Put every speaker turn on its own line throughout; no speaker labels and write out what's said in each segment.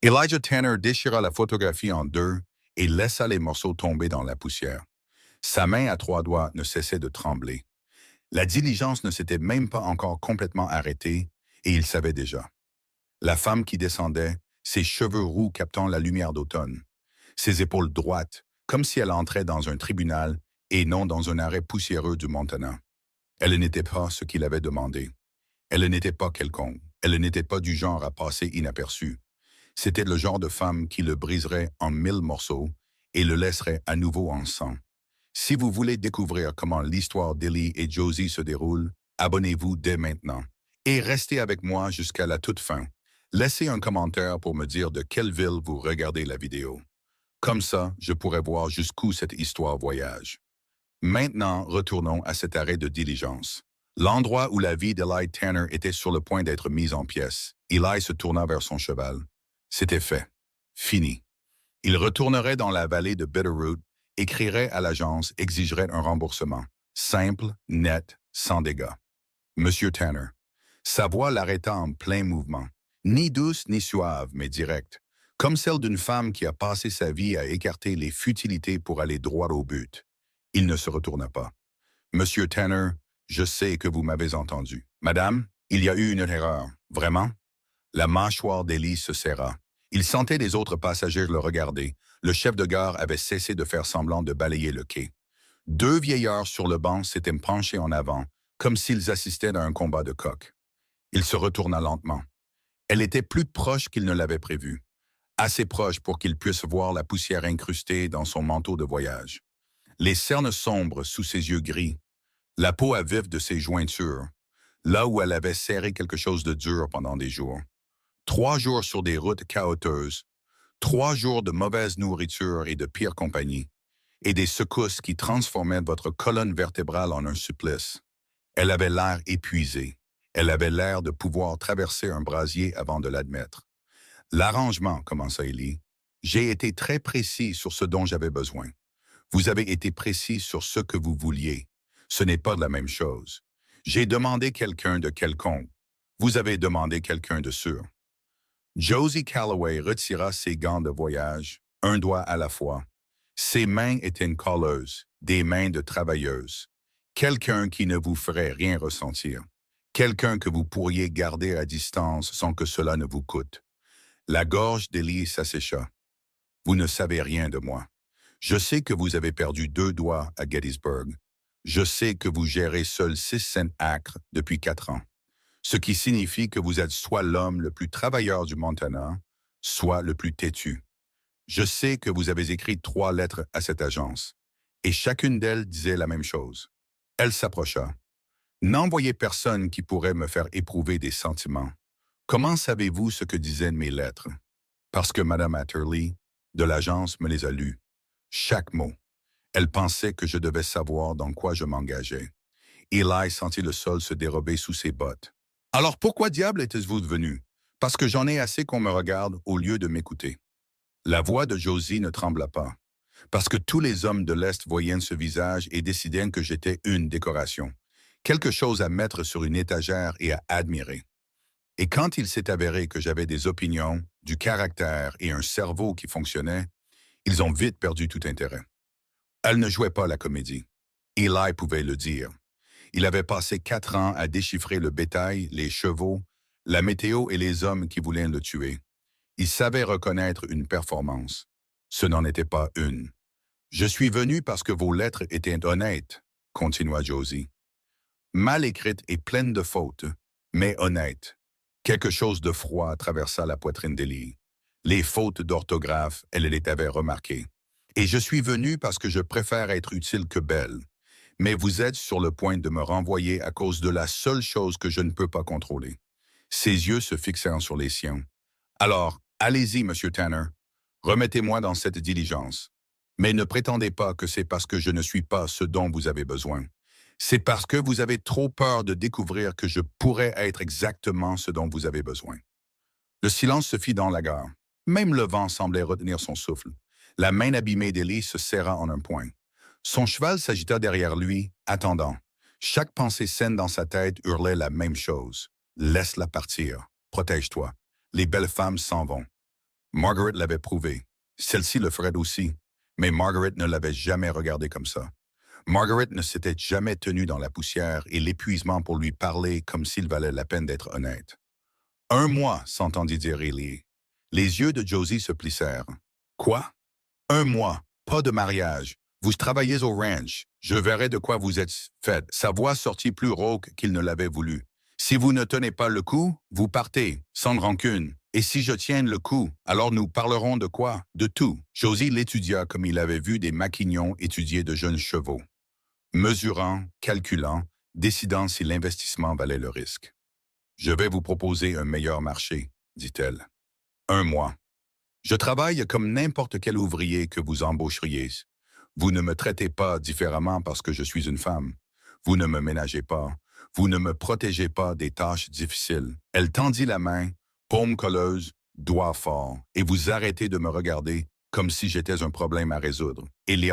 Elijah Tanner déchira la photographie en deux et laissa les morceaux tomber dans la poussière. Sa main à trois doigts ne cessait de trembler. La diligence ne s'était même pas encore complètement arrêtée et il savait déjà. La femme qui descendait, ses cheveux roux captant la lumière d'automne, ses épaules droites, comme si elle entrait dans un tribunal et non dans un arrêt poussiéreux du Montana. Elle n'était pas ce qu'il avait demandé. Elle n'était pas quelconque. Elle n'était pas du genre à passer inaperçue. C'était le genre de femme qui le briserait en 1000 morceaux et le laisserait à nouveau en sang. Si vous voulez découvrir comment l'histoire d'Ellie et Josie se déroule, abonnez-vous dès maintenant. Et restez avec moi jusqu'à la toute fin. Laissez un commentaire pour me dire de quelle ville vous regardez la vidéo. Comme ça, je pourrai voir jusqu'où cette histoire voyage. Maintenant, retournons à cet arrêt de diligence. L'endroit où la vie d'Eli Tanner était sur le point d'être mise en pièces. Eli se tourna vers son cheval. C'était fait. Fini. Il retournerait dans la vallée de Bitterroot, écrirait à l'agence, exigerait un remboursement. Simple, net, sans dégâts. Monsieur Tanner. Sa voix l'arrêta en plein mouvement. Ni douce ni suave, mais directe. Comme celle d'une femme qui a passé sa vie à écarter les futilités pour aller droit au but. Il ne se retourna pas. Monsieur Tanner, je sais que vous m'avez entendu. Madame, il y a eu une erreur. Vraiment? La mâchoire d'Ellie se serra. Il sentait les autres passagers le regarder. Le chef de gare avait cessé de faire semblant de balayer le quai. Deux vieillards sur le banc s'étaient penchés en avant, comme s'ils assistaient à un combat de coqs. Il se retourna lentement. Elle était plus proche qu'il ne l'avait prévu. Assez proche pour qu'il puisse voir la poussière incrustée dans son manteau de voyage. Les cernes sombres sous ses yeux gris, la peau à vif de ses jointures, là où elle avait serré quelque chose de dur pendant des jours. 3 jours sur des routes chaotiques, 3 jours de mauvaise nourriture et de pire compagnie, et des secousses qui transformaient votre colonne vertébrale en un supplice. Elle avait l'air épuisée. Elle avait l'air de pouvoir traverser un brasier avant de l'admettre. L'arrangement, commença Ellie. J'ai été très précis sur ce dont j'avais besoin. Vous avez été précis sur ce que vous vouliez. Ce n'est pas la même chose. J'ai demandé quelqu'un de quelconque. Vous avez demandé quelqu'un de sûr. Josie Calloway retira ses gants de voyage, un doigt à la fois. Ses mains étaient colleuses, des mains de travailleuse. Quelqu'un qui ne vous ferait rien ressentir. Quelqu'un que vous pourriez garder à distance sans que cela ne vous coûte. La gorge d'Ellie s'assécha. Vous ne savez rien de moi. Je sais que vous avez perdu 2 doigts à Gettysburg. Je sais que vous gérez seul 600 acres depuis 4 ans. Ce qui signifie que vous êtes soit l'homme le plus travailleur du Montana, soit le plus têtu. Je sais que vous avez écrit 3 lettres à cette agence, et chacune d'elles disait la même chose. Elle s'approcha. N'envoyez personne qui pourrait me faire éprouver des sentiments. Comment savez-vous ce que disaient mes lettres? Parce que Mme Atterley, de l'agence, me les a lues. Chaque mot. Elle pensait que je devais savoir dans quoi je m'engageais. Eli sentit le sol se dérober sous ses bottes. Alors pourquoi diable êtes-vous venu? Parce que j'en ai assez qu'on me regarde au lieu de m'écouter. La voix de Josie ne trembla pas. Parce que tous les hommes de l'Est voyaient ce visage et décidaient que j'étais une décoration. Quelque chose à mettre sur une étagère et à admirer. Et quand il s'est avéré que j'avais des opinions, du caractère et un cerveau qui fonctionnait, ils ont vite perdu tout intérêt. Elle ne jouait pas la comédie. Eli pouvait le dire. Il avait passé 4 ans à déchiffrer le bétail, les chevaux, la météo et les hommes qui voulaient le tuer. Il savait reconnaître une performance. Ce n'en était pas une. Je suis venu parce que vos lettres étaient honnêtes, continua Josie. Mal écrites et pleines de fautes, mais honnêtes. Quelque chose de froid traversa la poitrine d'Ellie. Les fautes d'orthographe, elle les avait remarquées. Et je suis venu parce que je préfère être utile que belle. Mais vous êtes sur le point de me renvoyer à cause de la seule chose que je ne peux pas contrôler. Ses yeux se fixèrent sur les siens. Alors, allez-y, Monsieur Tanner. Remettez-moi dans cette diligence. Mais ne prétendez pas que c'est parce que je ne suis pas ce dont vous avez besoin. C'est parce que vous avez trop peur de découvrir que je pourrais être exactement ce dont vous avez besoin. Le silence se fit dans la gare. Même le vent semblait retenir son souffle. La main abîmée d'Ellie se serra en un point. Son cheval s'agita derrière lui, attendant. Chaque pensée saine dans sa tête hurlait la même chose. Laisse-la partir. Protège-toi. Les belles femmes s'en vont. Margaret l'avait prouvé. Celle-ci le ferait aussi. Mais Margaret ne l'avait jamais regardé comme ça. Margaret ne s'était jamais tenue dans la poussière et l'épuisement pour lui parler comme s'il valait la peine d'être honnête. 1 mois, s'entendit dire Ellie. Les yeux de Josie se plissèrent. Quoi? 1 mois, pas de mariage. Vous travaillez au ranch. Je verrai de quoi vous êtes fait. Sa voix sortit plus rauque qu'il ne l'avait voulu. Si vous ne tenez pas le coup, vous partez, sans rancune. Et si je tiens le coup, alors nous parlerons de quoi? De tout. Josie l'étudia comme il avait vu des maquignons étudier de jeunes chevaux. Mesurant, calculant, décidant si l'investissement valait le risque. Je vais vous proposer un meilleur marché, dit-elle. 1 mois. Je travaille comme n'importe quel ouvrier que vous embaucheriez. Vous ne me traitez pas différemment parce que je suis une femme. Vous ne me ménagez pas. Vous ne me protégez pas des tâches difficiles. Elle tendit la main, paume colleuse, doigt fort, et vous arrêtez de me regarder comme si j'étais un problème à résoudre. Eli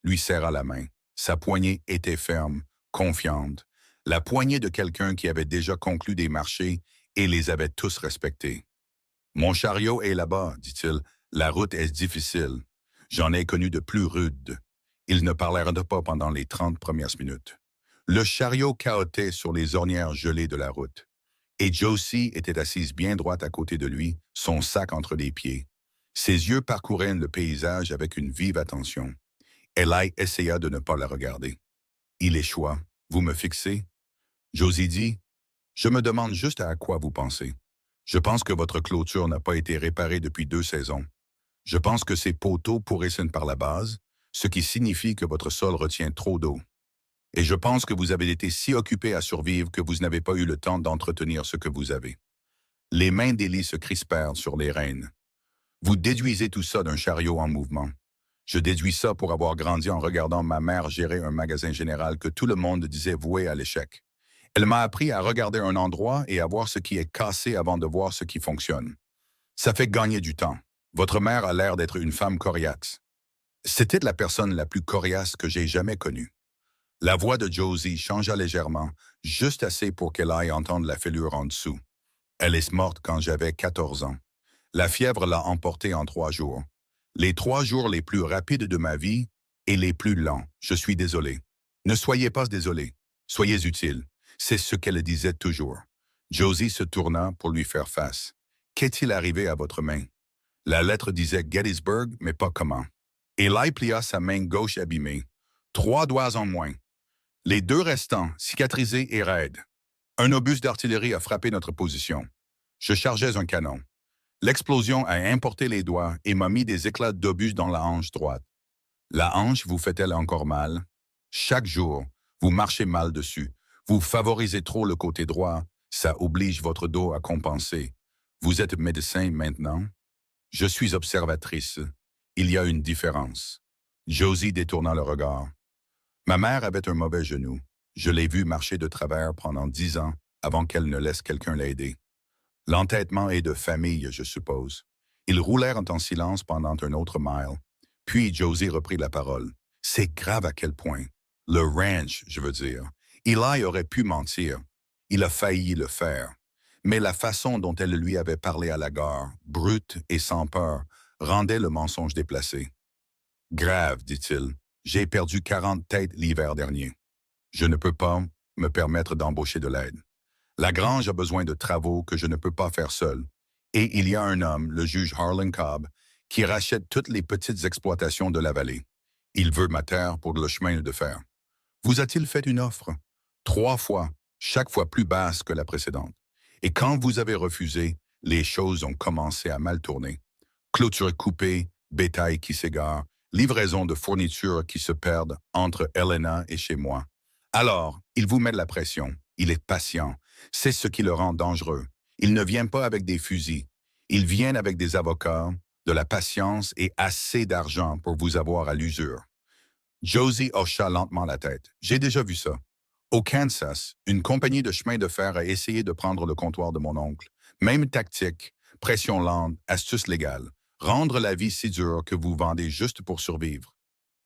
lui serra la main. Sa poignée était ferme, confiante. La poignée de quelqu'un qui avait déjà conclu des marchés et les avait tous respectés. Mon chariot est là-bas, dit-il. La route est difficile. J'en ai connu de plus rudes. Ils ne parlèrent pas pendant les 30 premières minutes. Le chariot cahotait sur les ornières gelées de la route. Et Josie était assise bien droite à côté de lui, son sac entre les pieds. Ses yeux parcouraient le paysage avec une vive attention. Eli essaya de ne pas la regarder. Il échoua. Vous me fixez? Josie dit, je me demande juste à quoi vous pensez. Je pense que votre clôture n'a pas été réparée depuis 2 saisons. Je pense que ces poteaux pourrissent par la base, ce qui signifie que votre sol retient trop d'eau. Et je pense que vous avez été si occupé à survivre que vous n'avez pas eu le temps d'entretenir ce que vous avez. Les mains d'Élie se crispèrent sur les rênes. Vous déduisez tout ça d'un chariot en mouvement. Je déduis ça pour avoir grandi en regardant ma mère gérer un magasin général que tout le monde disait voué à l'échec. Elle m'a appris à regarder un endroit et à voir ce qui est cassé avant de voir ce qui fonctionne. Ça fait gagner du temps. Votre mère a l'air d'être une femme coriace. C'était la personne la plus coriace que j'ai jamais connue. La voix de Josie changea légèrement, juste assez pour qu'elle aille entendre la fêlure en dessous. Elle est morte quand j'avais 14 ans. La fièvre l'a emportée en 3 jours. Les 3 jours les plus rapides de ma vie et les plus lents. Je suis désolé. Ne soyez pas désolé. Soyez utile. C'est ce qu'elle disait toujours. Josie se tourna pour lui faire face. Qu'est-il arrivé à votre main? La lettre disait Gettysburg, mais pas comment. Eli plia sa main gauche abîmée. 3 doigts en moins. Les 2 restants, cicatrisés et raides. Un obus d'artillerie a frappé notre position. Je chargeais un canon. L'explosion a importé les doigts et m'a mis des éclats d'obus dans la hanche droite. La hanche vous fait-elle encore mal? Chaque jour, vous marchez mal dessus. Vous favorisez trop le côté droit. Ça oblige votre dos à compenser. Vous êtes médecin maintenant? Je suis observatrice. Il y a une différence. Josie détourna le regard. Ma mère avait un mauvais genou. Je l'ai vue marcher de travers pendant 10 ans avant qu'elle ne laisse quelqu'un l'aider. L'entêtement est de famille, je suppose. Ils roulèrent en silence pendant un autre mile. Puis Josie reprit la parole. C'est grave à quel point. Le ranch, je veux dire. Eli aurait pu mentir. Il a failli le faire. Mais la façon dont elle lui avait parlé à la gare, brute et sans peur, rendait le mensonge déplacé. Grave, dit-il. J'ai perdu 40 têtes l'hiver dernier. Je ne peux pas me permettre d'embaucher de l'aide. La grange a besoin de travaux que je ne peux pas faire seul. Et il y a un homme, le juge Harlan Cobb, qui rachète toutes les petites exploitations de la vallée. Il veut ma terre pour le chemin de fer. Vous a-t-il fait une offre? 3 fois, chaque fois plus basse que la précédente. Et quand vous avez refusé, les choses ont commencé à mal tourner. Clôture coupée, bétail qui s'égare, livraison de fournitures qui se perdent entre Elena et chez moi. Alors, il vous met de la pression. Il est patient. C'est ce qui le rend dangereux. Il ne vient pas avec des fusils. Il vient avec des avocats, de la patience et assez d'argent pour vous avoir à l'usure. Josie hocha lentement la tête. J'ai déjà vu ça. Au Kansas, une compagnie de chemin de fer a essayé de prendre le comptoir de mon oncle. Même tactique, pression lente, astuce légale. Rendre la vie si dure que vous vendez juste pour survivre.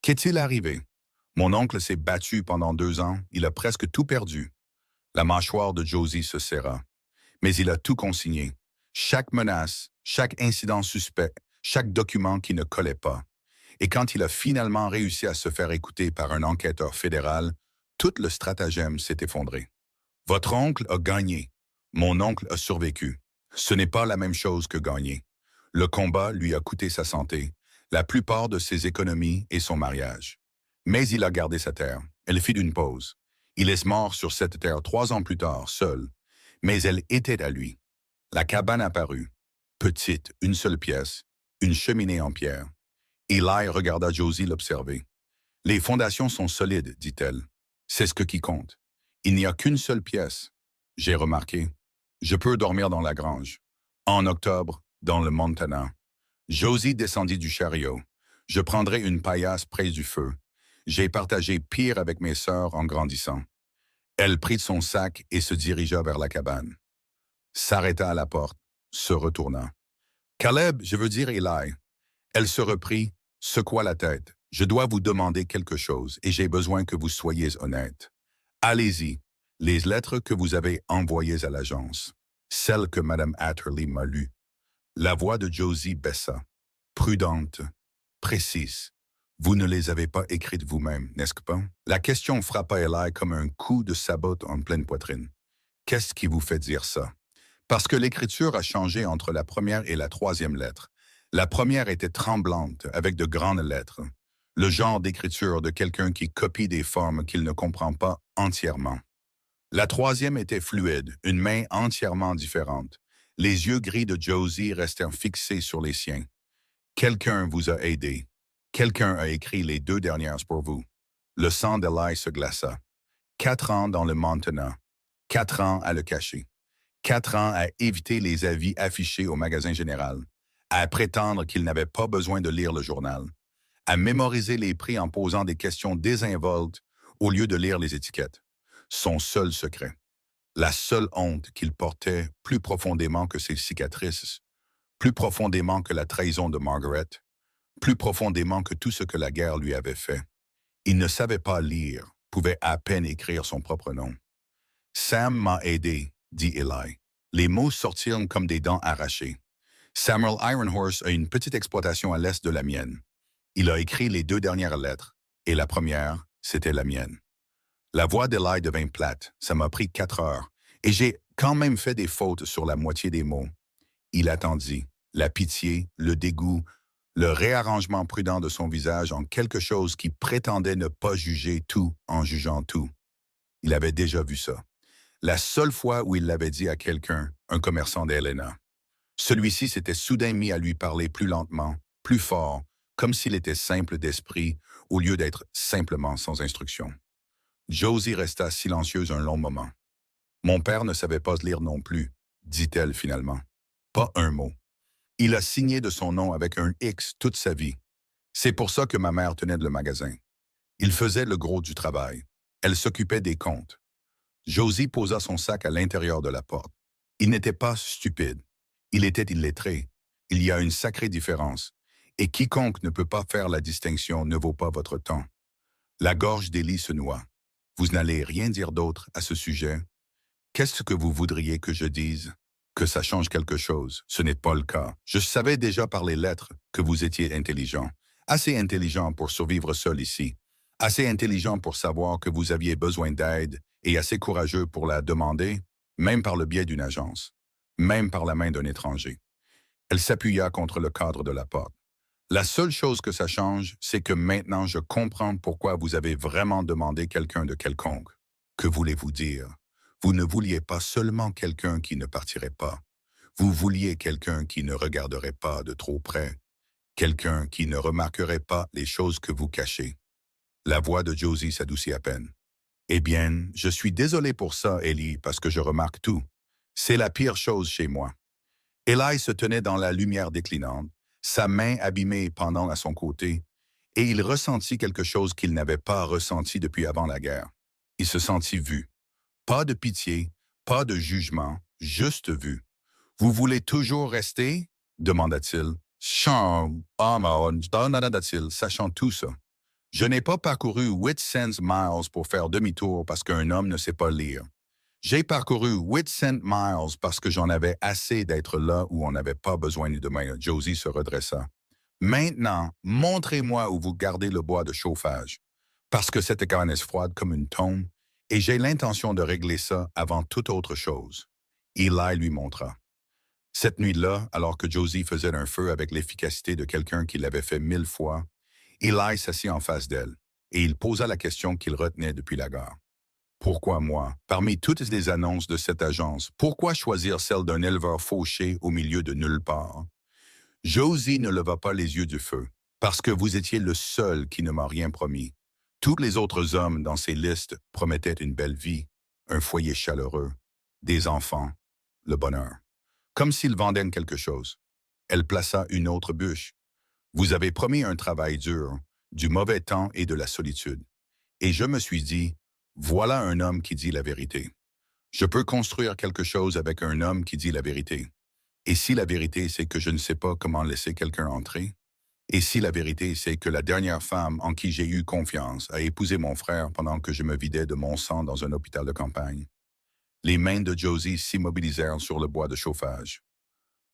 Qu'est-il arrivé? Mon oncle s'est battu pendant 2 ans. Il a presque tout perdu. La mâchoire de Josie se serra. Mais il a tout consigné. Chaque menace, chaque incident suspect, chaque document qui ne collait pas. Et quand il a finalement réussi à se faire écouter par un enquêteur fédéral, tout le stratagème s'est effondré. Votre oncle a gagné. Mon oncle a survécu. Ce n'est pas la même chose que gagner. Le combat lui a coûté sa santé, la plupart de ses économies et son mariage. Mais il a gardé sa terre. Elle fit une pause. Il est mort sur cette terre 3 ans plus tard, seul. Mais elle était à lui. La cabane apparut. Petite, une seule pièce, une cheminée en pierre. Eli regarda Josie l'observer. Les fondations sont solides, dit-elle. C'est ce qui compte. Il n'y a qu'une seule pièce. J'ai remarqué. Je peux dormir dans la grange. En octobre, dans le Montana. Josie descendit du chariot. Je prendrai une paillasse près du feu. J'ai partagé pire avec mes sœurs en grandissant. Elle prit son sac et se dirigea vers la cabane. S'arrêta à la porte, se retourna. Caleb, je veux dire Eli. Elle se reprit, secoua la tête. Je dois vous demander quelque chose et j'ai besoin que vous soyez honnête. Allez-y, les lettres que vous avez envoyées à l'agence, celles que Mme Atherley m'a lues. La voix de Josie baissa. Prudente, précise. Vous ne les avez pas écrites vous-même, n'est-ce pas? La question frappa Eli comme un coup de sabot en pleine poitrine. Qu'est-ce qui vous fait dire ça? Parce que l'écriture a changé entre la première et la troisième lettre. La première était tremblante, avec de grandes lettres. Le genre d'écriture de quelqu'un qui copie des formes qu'il ne comprend pas entièrement. La troisième était fluide, une main entièrement différente. Les yeux gris de Josie restèrent fixés sur les siens. Quelqu'un vous a aidé. Quelqu'un a écrit les 2 dernières pour vous. Le sang d'Eli se glaça. 4 ans dans le Montana. 4 ans à le cacher. 4 ans à éviter les avis affichés au magasin général. À prétendre qu'il n'avait pas besoin de lire le journal. À mémoriser les prix en posant des questions désinvoltes au lieu de lire les étiquettes. Son seul secret. La seule honte qu'il portait plus profondément que ses cicatrices, plus profondément que la trahison de Margaret, plus profondément que tout ce que la guerre lui avait fait. Il ne savait pas lire, pouvait à peine écrire son propre nom. Sam m'a aidé, dit Eli. Les mots sortirent comme des dents arrachées. Samuel Ironhorse a une petite exploitation à l'est de la mienne. Il a écrit les 2 dernières lettres, et la première, c'était la mienne. La voix d'Eli devint plate, ça m'a pris 4 heures, et j'ai quand même fait des fautes sur la moitié des mots. Il attendit, la pitié, le dégoût, le réarrangement prudent de son visage en quelque chose qui prétendait ne pas juger tout en jugeant tout. Il avait déjà vu ça. La seule fois où il l'avait dit à quelqu'un, un commerçant d'Helena. Celui-ci s'était soudain mis à lui parler plus lentement, plus fort, comme s'il était simple d'esprit, au lieu d'être simplement sans instruction. Josie resta silencieuse un long moment. Mon père ne savait pas lire non plus, dit-elle finalement. Pas un mot. Il a signé de son nom avec un X toute sa vie. C'est pour ça que ma mère tenait le magasin. Il faisait le gros du travail. Elle s'occupait des comptes. Josie posa son sac à l'intérieur de la porte. Il n'était pas stupide. Il était illettré. Il y a une sacrée différence. Et quiconque ne peut pas faire la distinction ne vaut pas votre temps. La gorge d'Élie se noie. Vous n'allez rien dire d'autre à ce sujet. Qu'est-ce que vous voudriez que je dise? Que ça change quelque chose. Ce n'est pas le cas. Je savais déjà par les lettres que vous étiez intelligent. Assez intelligent pour survivre seul ici. Assez intelligent pour savoir que vous aviez besoin d'aide et assez courageux pour la demander, même par le biais d'une agence, même par la main d'un étranger. Elle s'appuya contre le cadre de la porte. La seule chose que ça change, c'est que maintenant je comprends pourquoi vous avez vraiment demandé quelqu'un de quelconque. Que voulez-vous dire? Vous ne vouliez pas seulement quelqu'un qui ne partirait pas. Vous vouliez quelqu'un qui ne regarderait pas de trop près. Quelqu'un qui ne remarquerait pas les choses que vous cachez. La voix de Josie s'adoucit à peine. Eh bien, je suis désolé pour ça, Ellie, parce que je remarque tout. C'est la pire chose chez moi. Eli se tenait dans la lumière déclinante, sa main abîmée pendant à son côté, et il ressentit quelque chose qu'il n'avait pas ressenti depuis avant la guerre. Il se sentit vu. Pas de pitié, pas de jugement, juste vu. « Vous voulez toujours rester? » demanda-t-il. « Demanda-t-il, sachant tout ça. Je n'ai pas parcouru 800 miles pour faire demi-tour parce qu'un homme ne sait pas lire. J'ai parcouru 800 miles parce que j'en avais assez d'être là où on n'avait pas besoin de main. Josie se redressa. Maintenant, montrez-moi où vous gardez le bois de chauffage. Parce que cette cabane est froide comme une tombe, et j'ai l'intention de régler ça avant toute autre chose. Eli lui montra. Cette nuit-là, alors que Josie faisait un feu avec l'efficacité de quelqu'un qui l'avait fait 1000 fois, Eli s'assit en face d'elle, et il posa la question qu'il retenait depuis la gare. Pourquoi moi? Parmi toutes les annonces de cette agence, pourquoi choisir celle d'un éleveur fauché au milieu de nulle part? Josie ne leva pas les yeux du feu, parce que vous étiez le seul qui ne m'a rien promis. Tous les autres hommes dans ces listes promettaient une belle vie, un foyer chaleureux, des enfants, le bonheur. Comme s'ils vendaient quelque chose. Elle plaça une autre bûche. Vous avez promis un travail dur, du mauvais temps et de la solitude. Et je me suis dit, voilà un homme qui dit la vérité. Je peux construire quelque chose avec un homme qui dit la vérité. Et si la vérité, c'est que je ne sais pas comment laisser quelqu'un entrer? Et si la vérité, c'est que la dernière femme en qui j'ai eu confiance a épousé mon frère pendant que je me vidais de mon sang dans un hôpital de campagne? Les mains de Josie s'immobilisèrent sur le bois de chauffage.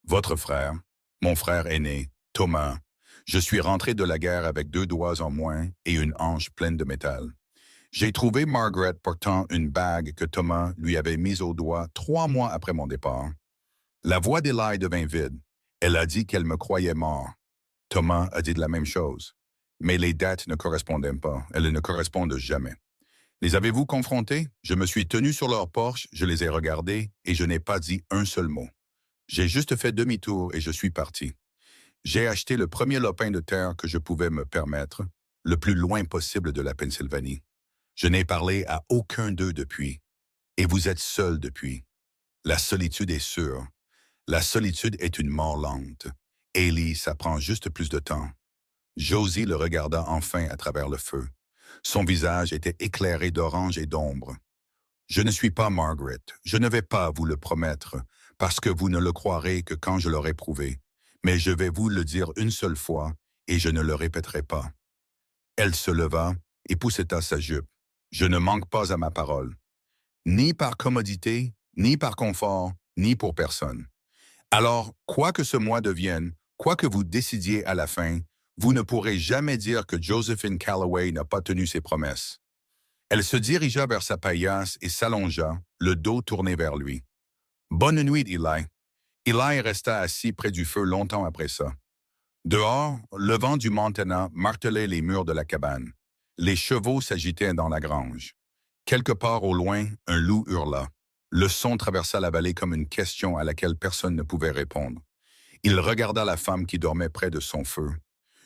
Votre frère, mon frère aîné, Thomas, je suis rentré de la guerre avec 2 doigts en moins et une hanche pleine de métal. J'ai trouvé Margaret portant une bague que Thomas lui avait mise au doigt 3 mois après mon départ. La voix d'Eli devint vide. Elle a dit qu'elle me croyait mort. Thomas a dit de la même chose. Mais les dates ne correspondaient pas. Elles ne correspondent jamais. Les avez-vous confrontés? Je me suis tenu sur leur porche, je les ai regardés et je n'ai pas dit un seul mot. J'ai juste fait demi-tour et je suis parti. J'ai acheté le premier lopin de terre que je pouvais me permettre, le plus loin possible de la Pennsylvanie. Je n'ai parlé à aucun d'eux depuis. Et vous êtes seul depuis. La solitude est sûre. La solitude est une mort lente. Ellie, ça prend juste plus de temps. Josie le regarda enfin à travers le feu. Son visage était éclairé d'orange et d'ombre. Je ne suis pas Margaret. Je ne vais pas vous le promettre, parce que vous ne le croirez que quand je l'aurai prouvé. Mais je vais vous le dire une seule fois, et je ne le répéterai pas. Elle se leva et pousseta sa jupe. Je ne manque pas à ma parole. Ni par commodité, ni par confort, ni pour personne. Alors, quoi que ce mois devienne, quoi que vous décidiez à la fin, vous ne pourrez jamais dire que Josephine Calloway n'a pas tenu ses promesses. Elle se dirigea vers sa paillasse et s'allongea, le dos tourné vers lui. Bonne nuit, Eli. Eli resta assis près du feu longtemps après ça. Dehors, le vent du Montana martelait les murs de la cabane. Les chevaux s'agitaient dans la grange. Quelque part au loin, un loup hurla. Le son traversa la vallée comme une question à laquelle personne ne pouvait répondre. Il regarda la femme qui dormait près de son feu.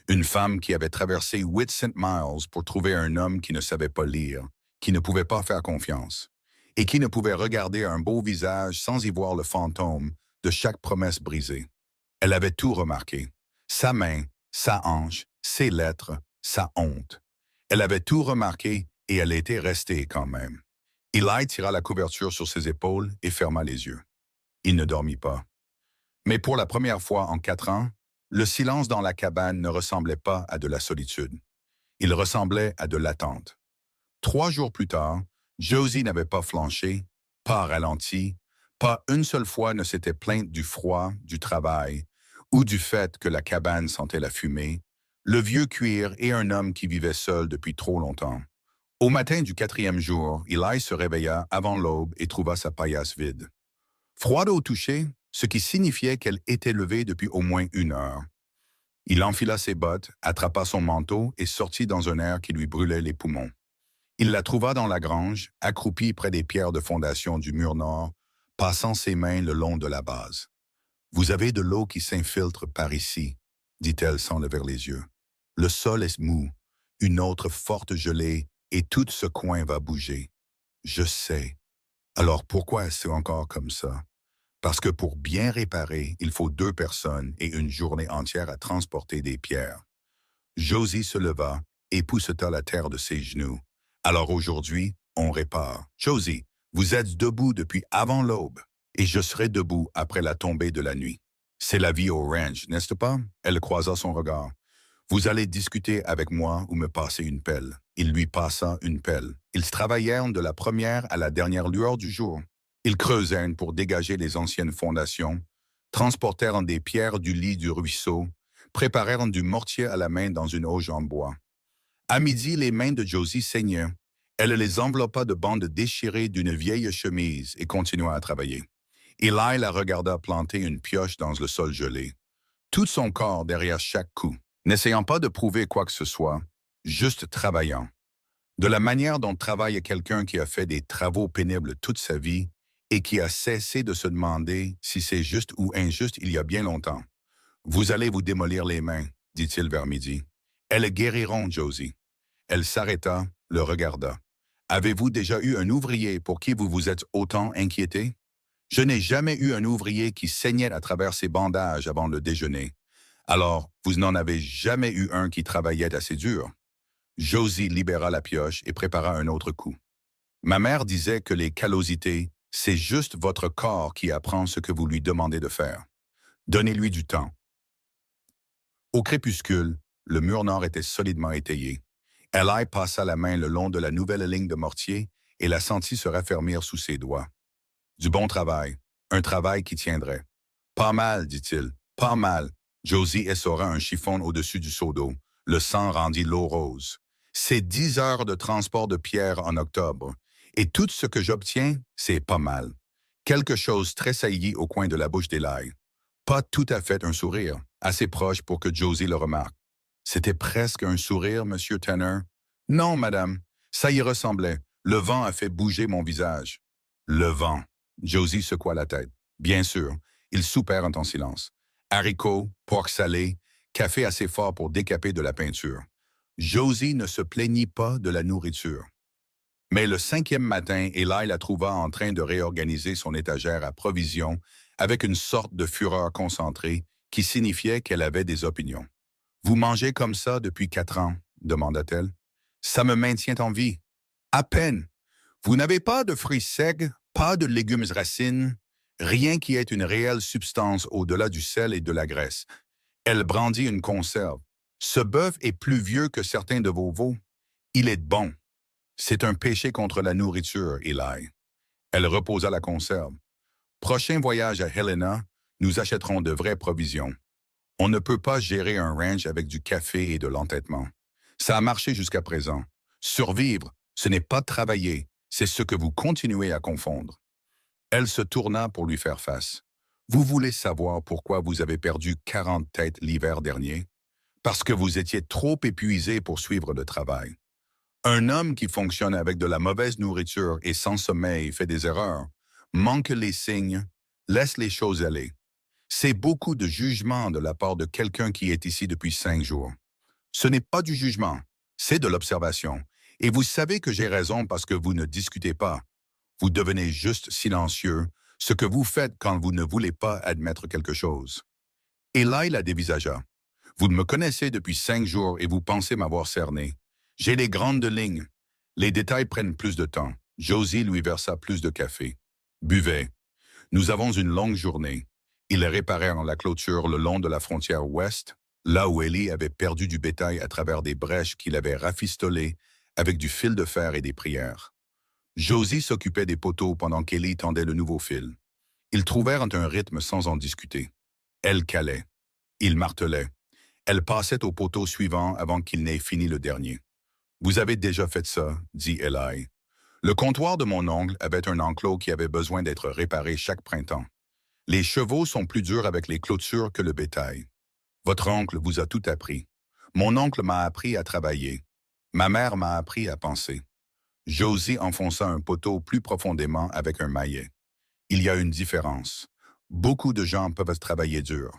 Une femme qui avait traversé 800 miles pour trouver un homme qui ne savait pas lire, qui ne pouvait pas faire confiance, et qui ne pouvait regarder un beau visage sans y voir le fantôme de chaque promesse brisée. Elle avait tout remarqué. Sa main, sa hanche, ses lettres, sa honte. Elle avait tout remarqué et elle était restée quand même. Eli tira la couverture sur ses épaules et ferma les yeux. Il ne dormit pas. Mais pour la première fois en 4 ans, le silence dans la cabane ne ressemblait pas à de la solitude. Il ressemblait à de l'attente. 3 jours plus tard, Josie n'avait pas flanché, pas ralenti, pas une seule fois ne s'était plainte du froid, du travail, ou du fait que la cabane sentait la fumée, le vieux cuir et un homme qui vivait seul depuis trop longtemps. Au matin du 4e jour, Eli se réveilla avant l'aube et trouva sa paillasse vide. Froide au toucher, ce qui signifiait qu'elle était levée depuis au moins 1 heure. Il enfila ses bottes, attrapa son manteau et sortit dans un air qui lui brûlait les poumons. Il la trouva dans la grange, accroupie près des pierres de fondation du mur nord, passant ses mains le long de la base. « Vous avez de l'eau qui s'infiltre par ici, » dit-elle sans lever les yeux. « Le sol est mou, une autre forte gelée, et tout ce coin va bouger. Je sais. Alors pourquoi est-ce encore comme ça? Parce que pour bien réparer, il faut 2 personnes et une journée entière à transporter des pierres. » Josie se leva et pousseta la terre de ses genoux. Alors aujourd'hui, on répare. Josie, vous êtes debout depuis avant l'aube, et je serai debout après la tombée de la nuit. C'est la vie au ranch, n'est-ce pas? Elle croisa son regard. Vous allez discuter avec moi ou me passer une pelle. Il lui passa une pelle. Ils travaillèrent de la première à la dernière lueur du jour. Ils creusèrent pour dégager les anciennes fondations, transportèrent des pierres du lit du ruisseau, préparèrent du mortier à la main dans une auge en bois. À midi, les mains de Josie saignaient. Elle les enveloppa de bandes déchirées d'une vieille chemise et continua à travailler. Eli la regarda planter une pioche dans le sol gelé, tout son corps derrière chaque coup, n'essayant pas de prouver quoi que ce soit, juste travaillant. De la manière dont travaille quelqu'un qui a fait des travaux pénibles toute sa vie et qui a cessé de se demander si c'est juste ou injuste il y a bien longtemps. Vous allez vous démolir les mains, dit-il vers midi. Elles guériront, Josie. Elle s'arrêta, le regarda. Avez-vous déjà eu un ouvrier pour qui vous vous êtes autant inquiété? Je n'ai jamais eu un ouvrier qui saignait à travers ses bandages avant le déjeuner. Alors, vous n'en avez jamais eu un qui travaillait assez dur. Josie libéra la pioche et prépara un autre coup. Ma mère disait que les callosités, c'est juste votre corps qui apprend ce que vous lui demandez de faire. Donnez-lui du temps. Au crépuscule, le mur nord était solidement étayé. Eli passa la main le long de la nouvelle ligne de mortier et la sentit se raffermir sous ses doigts. Du bon travail, un travail qui tiendrait. Pas mal, dit-il, pas mal. Josie essora un chiffon au-dessus du seau d'eau. Le sang rendit l'eau rose. C'est 10 heures de transport de pierre en octobre. Et tout ce que j'obtiens, c'est pas mal. Quelque chose tressaillit au coin de la bouche d'Eli. Pas tout à fait un sourire, assez proche pour que Josie le remarque. C'était presque un sourire, Monsieur Tanner. Non, madame, ça y ressemblait. Le vent a fait bouger mon visage. Le vent. Josie secoua la tête. Bien sûr, ils soupèrent en silence. Haricots, porc salé, café assez fort pour décaper de la peinture. Josie ne se plaignit pas de la nourriture. Mais le 5e matin, Eli la trouva en train de réorganiser son étagère à provisions avec une sorte de fureur concentrée qui signifiait qu'elle avait des opinions. « Vous mangez comme ça depuis 4 ans ?» demanda-t-elle. « Ça me maintient en vie. »« À peine. Vous n'avez pas de fruits secs, pas de légumes racines, rien qui ait une réelle substance au-delà du sel et de la graisse. » Elle brandit une conserve. « Ce bœuf est plus vieux que certains de vos veaux. Il est bon. » C'est un péché contre la nourriture, Eli. Elle reposa la conserve. « Prochain voyage à Helena, nous achèterons de vraies provisions. On ne peut pas gérer un ranch avec du café et de l'entêtement. Ça a marché jusqu'à présent. Survivre, ce n'est pas travailler, c'est ce que vous continuez à confondre. » Elle se tourna pour lui faire face. « Vous voulez savoir pourquoi vous avez perdu 40 têtes l'hiver dernier? Parce que vous étiez trop épuisé pour suivre le travail. Un homme qui fonctionne avec de la mauvaise nourriture et sans sommeil fait des erreurs, manque les signes, laisse les choses aller. C'est beaucoup de jugement de la part de quelqu'un qui est ici depuis 5 jours. Ce n'est pas du jugement, c'est de l'observation. Et vous savez que j'ai raison parce que vous ne discutez pas. Vous devenez juste silencieux, ce que vous faites quand vous ne voulez pas admettre quelque chose. » Eli la dévisagea. « Vous me connaissez depuis 5 jours et vous pensez m'avoir cerné. J'ai les grandes lignes. Les détails prennent plus de temps. » Josie lui versa plus de café. « Buvez. Nous avons une longue journée. » Ils réparèrent la clôture le long de la frontière ouest, là où Eli avait perdu du bétail à travers des brèches qu'il avait rafistolées avec du fil de fer et des prières. Josie s'occupait des poteaux pendant qu'Eli tendait le nouveau fil. Ils trouvèrent un rythme sans en discuter. Elle calait. Il martelait. Elle passait au poteau suivant avant qu'il n'ait fini le dernier. « Vous avez déjà fait ça, » dit Eli. Le comptoir de mon oncle avait un enclos qui avait besoin d'être réparé chaque printemps. Les chevaux sont plus durs avec les clôtures que le bétail. Votre oncle vous a tout appris. Mon oncle m'a appris à travailler. Ma mère m'a appris à penser. Josie enfonça un poteau plus profondément avec un maillet. Il y a une différence. Beaucoup de gens peuvent travailler dur.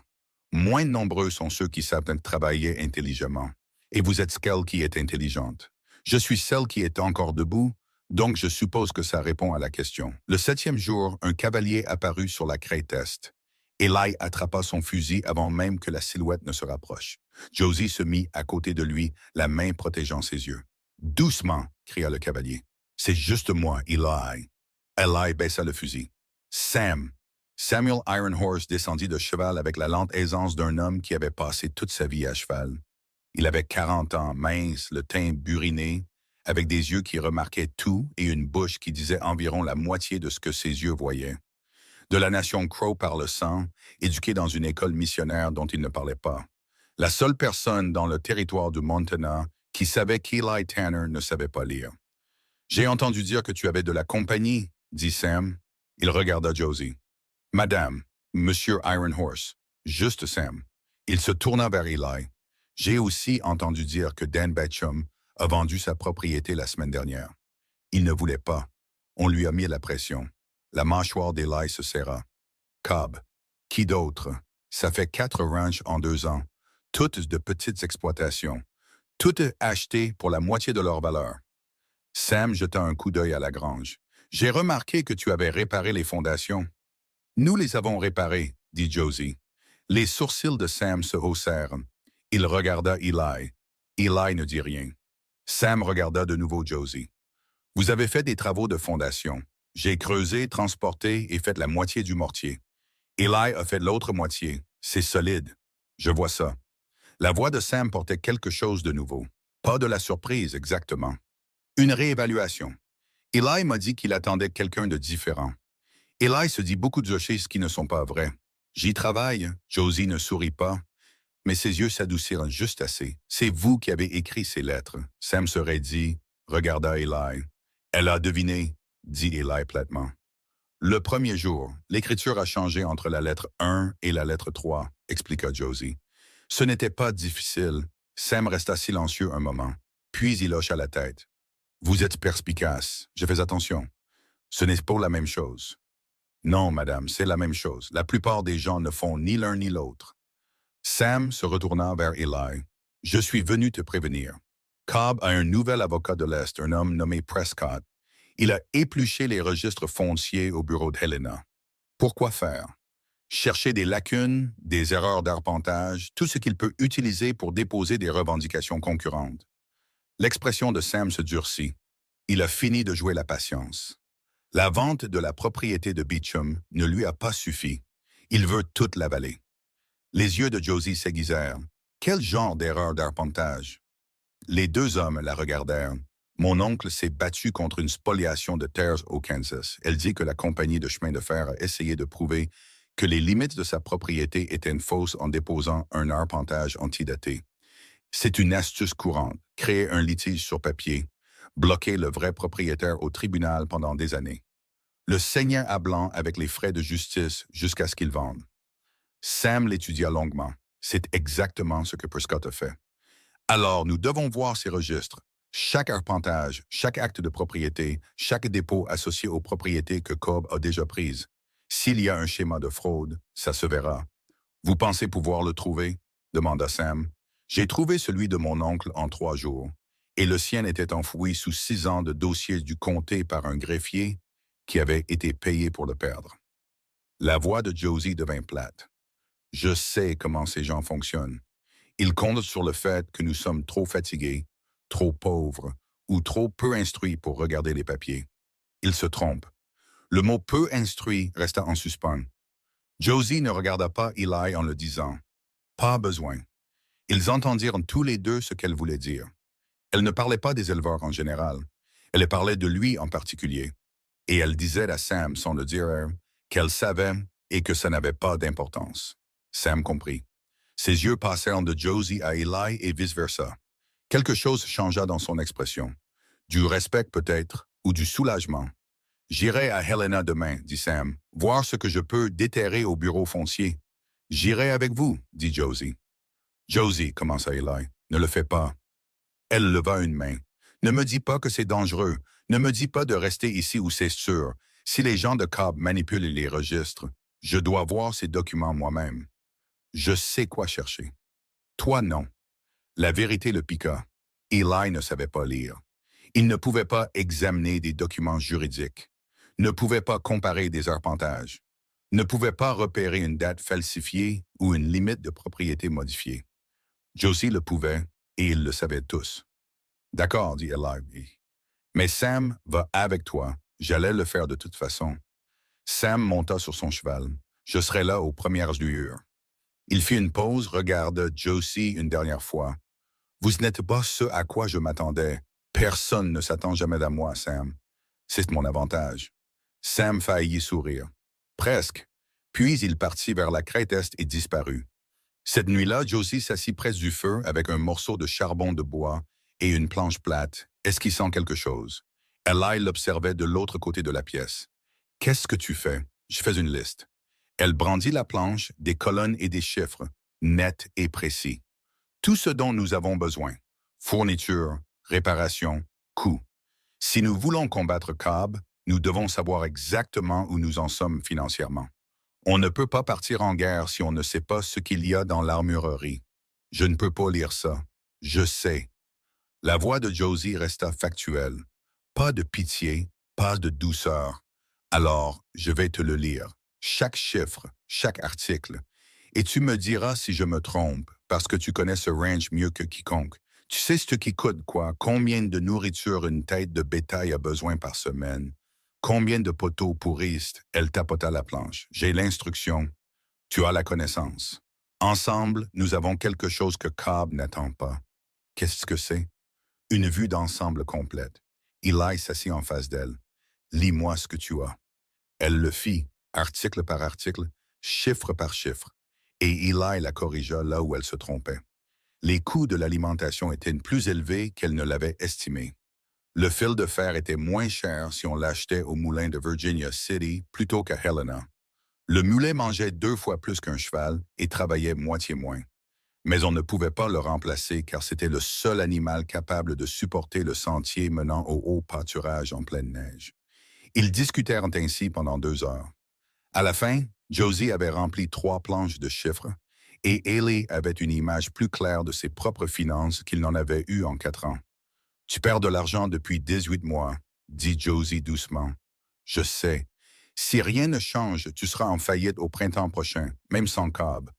Moins nombreux sont ceux qui savent travailler intelligemment. Et vous êtes celle qui est intelligente. Je suis celle qui est encore debout, donc je suppose que ça répond à la question. Le 7e jour, un cavalier apparut sur la crête est. Eli attrapa son fusil avant même que la silhouette ne se rapproche. Josie se mit à côté de lui, la main protégeant ses yeux. « Doucement !» cria le cavalier. « C'est juste moi, Eli. » Eli baissa le fusil. « Sam !» Samuel Ironhorse descendit de cheval avec la lente aisance d'un homme qui avait passé toute sa vie à cheval. Il avait 40 ans, mince, le teint buriné, avec des yeux qui remarquaient tout et une bouche qui disait environ la moitié de ce que ses yeux voyaient. De la nation Crow par le sang, éduqué dans une école missionnaire dont il ne parlait pas. La seule personne dans le territoire du Montana qui savait qu'Eli Tanner ne savait pas lire. J'ai entendu dire que tu avais de la compagnie, dit Sam. Il regarda Josie. Madame, Monsieur Iron Horse, juste Sam. Il se tourna vers Eli. J'ai aussi entendu dire que Dan Batchum a vendu sa propriété la semaine dernière. Il ne voulait pas. On lui a mis la pression. La mâchoire d'Eli se serra. Cobb. Qui d'autre? Ça fait 4 ranchs en 2 ans. Toutes de petites exploitations. Toutes achetées pour la moitié de leur valeur. Sam jeta un coup d'œil à la grange. J'ai remarqué que tu avais réparé les fondations. Nous les avons réparées, dit Josie. Les sourcils de Sam se haussèrent. Il regarda Eli. Eli ne dit rien. Sam regarda de nouveau Josie. Vous avez fait des travaux de fondation. J'ai creusé, transporté et fait la moitié du mortier. Eli a fait l'autre moitié. C'est solide. Je vois ça. La voix de Sam portait quelque chose de nouveau. Pas de la surprise, exactement. Une réévaluation. Eli m'a dit qu'il attendait quelqu'un de différent. Eli se dit beaucoup de choses qui ne sont pas vraies. J'y travaille. Josie ne sourit pas, mais ses yeux s'adoucirent juste assez. C'est vous qui avez écrit ces lettres. Sam se raidit, regarda Eli. Elle a deviné, dit Eli platement. Le premier jour, l'écriture a changé entre la lettre 1 et la lettre 3, expliqua Josie. Ce n'était pas difficile. Sam resta silencieux un moment, puis il hocha la tête. Vous êtes perspicace. Je fais attention. Ce n'est pas la même chose. Non, madame, c'est la même chose. La plupart des gens ne font ni l'un ni l'autre. Sam se retourna vers Eli. Je suis venu te prévenir. Cobb a un nouvel avocat de l'Est, un homme nommé Prescott. Il a épluché les registres fonciers au bureau de Helena. Pourquoi faire? Chercher des lacunes, des erreurs d'arpentage, tout ce qu'il peut utiliser pour déposer des revendications concurrentes. L'expression de Sam se durcit. Il a fini de jouer la patience. La vente de la propriété de Beecham ne lui a pas suffi. Il veut toute la vallée. Les yeux de Josie s'aiguisèrent. Quel genre d'erreur d'arpentage? Les 2 hommes la regardèrent. Mon oncle s'est battu contre une spoliation de terres au Kansas. Elle dit que la compagnie de chemin de fer a essayé de prouver que les limites de sa propriété étaient fausses en déposant un arpentage antidaté. C'est une astuce courante, créer un litige sur papier, bloquer le vrai propriétaire au tribunal pendant des années. Le seigneur à blanc avec les frais de justice jusqu'à ce qu'il vende. Sam l'étudia longuement. C'est exactement ce que Prescott a fait. Alors, nous devons voir ces registres. Chaque arpentage, chaque acte de propriété, chaque dépôt associé aux propriétés que Cobb a déjà prises. S'il y a un schéma de fraude, ça se verra. Vous pensez pouvoir le trouver? Demanda Sam. J'ai trouvé celui de mon oncle en 3 jours, et le sien était enfoui sous 6 ans de dossiers du comté par un greffier qui avait été payé pour le perdre. La voix de Josie devint plate. Je sais comment ces gens fonctionnent. Ils comptent sur le fait que nous sommes trop fatigués, trop pauvres ou trop peu instruits pour regarder les papiers. Ils se trompent. Le mot « peu instruit » resta en suspens. Josie ne regarda pas Eli en le disant. Pas besoin. Ils entendirent tous les deux ce qu'elle voulait dire. Elle ne parlait pas des éleveurs en général. Elle parlait de lui en particulier. Et elle disait à Sam, sans le dire, qu'elle savait et que ça n'avait pas d'importance. Sam comprit. Ses yeux passèrent de Josie à Eli et vice-versa. Quelque chose changea dans son expression. Du respect peut-être, ou du soulagement. J'irai à Helena demain, dit Sam, voir ce que je peux déterrer au bureau foncier. J'irai avec vous, dit Josie. Josie, commença Eli, ne le fais pas. Elle leva une main. Ne me dis pas que c'est dangereux. Ne me dis pas de rester ici où c'est sûr. Si les gens de Cobb manipulent les registres, je dois voir ces documents moi-même. Je sais quoi chercher. Toi, non. La vérité le piqua. Eli ne savait pas lire. Il ne pouvait pas examiner des documents juridiques. Ne pouvait pas comparer des arpentages. Ne pouvait pas repérer une date falsifiée ou une limite de propriété modifiée. Josie le pouvait, et ils le savaient tous. D'accord, dit Eli. Mais Sam va avec toi. J'allais le faire de toute façon. Sam monta sur son cheval. Je serai là aux premières lueurs. Il fit une pause, regarda Josie une dernière fois. Vous n'êtes pas ce à quoi je m'attendais. Personne ne s'attend jamais à moi, Sam. C'est mon avantage. Sam faillit sourire. Presque. Puis il partit vers la crête est et disparut. Cette nuit-là, Josie s'assit près du feu avec un morceau de charbon de bois et une planche plate, esquissant quelque chose. Eli l'observait de l'autre côté de la pièce. « Qu'est-ce que tu fais? » Je fais une liste. Elle brandit la planche, des colonnes et des chiffres, nets et précis. Tout ce dont nous avons besoin. Fourniture, réparation, coût. Si nous voulons combattre Cobb, nous devons savoir exactement où nous en sommes financièrement. On ne peut pas partir en guerre si on ne sait pas ce qu'il y a dans l'armurerie. Je ne peux pas lire ça. Je sais. La voix de Josie resta factuelle. Pas de pitié, pas de douceur. Alors, je vais te le lire. Chaque chiffre, chaque article. Et tu me diras si je me trompe, parce que tu connais ce ranch mieux que quiconque. Tu sais ce qui coûte quoi? Combien de nourriture une tête de bétail a besoin par semaine? Combien de poteaux pourrissent? Elle tapota la planche. J'ai l'instruction. Tu as la connaissance. Ensemble, nous avons quelque chose que Cobb n'attend pas. Qu'est-ce que c'est? Une vue d'ensemble complète. Eli s'assit en face d'elle. Lis-moi ce que tu as. Elle le fit, article par article, chiffre par chiffre, et Eli la corrigea là où elle se trompait. Les coûts de l'alimentation étaient plus élevés qu'elle ne l'avait estimé. Le fil de fer était moins cher si on l'achetait au moulin de Virginia City plutôt qu'à Helena. Le mulet mangeait 2 fois plus qu'un cheval et travaillait moitié moins. Mais on ne pouvait pas le remplacer car c'était le seul animal capable de supporter le sentier menant au haut pâturage en pleine neige. Ils discutèrent ainsi pendant 2 heures. À la fin, Josie avait rempli 3 planches de chiffres et Haley avait une image plus claire de ses propres finances qu'il n'en avait eu en 4 ans. « Tu perds de l'argent depuis 18 mois, » dit Josie doucement. « Je sais. Si rien ne change, tu seras en faillite au printemps prochain, même sans Cobb.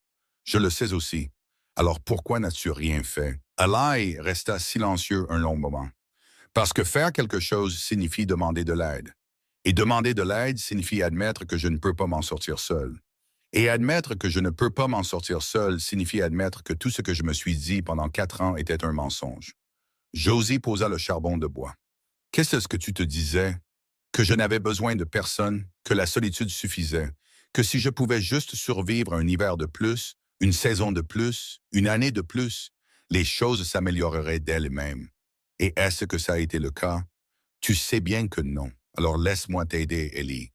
Je le sais aussi. Alors pourquoi n'as-tu rien fait? » Eli resta silencieux un long moment. Parce que faire quelque chose signifie demander de l'aide. Et demander de l'aide signifie admettre que je ne peux pas m'en sortir seul. Et admettre que je ne peux pas m'en sortir seul signifie admettre que tout ce que je me suis dit pendant 4 ans était un mensonge. Josie posa le charbon de bois. « Qu'est-ce que tu te disais? Que je n'avais besoin de personne, que la solitude suffisait, que si je pouvais juste survivre un hiver de plus, une saison de plus, une année de plus, les choses s'amélioreraient d'elles-mêmes. Et est-ce que ça a été le cas? Tu sais bien que non. Alors laisse-moi t'aider, Ellie.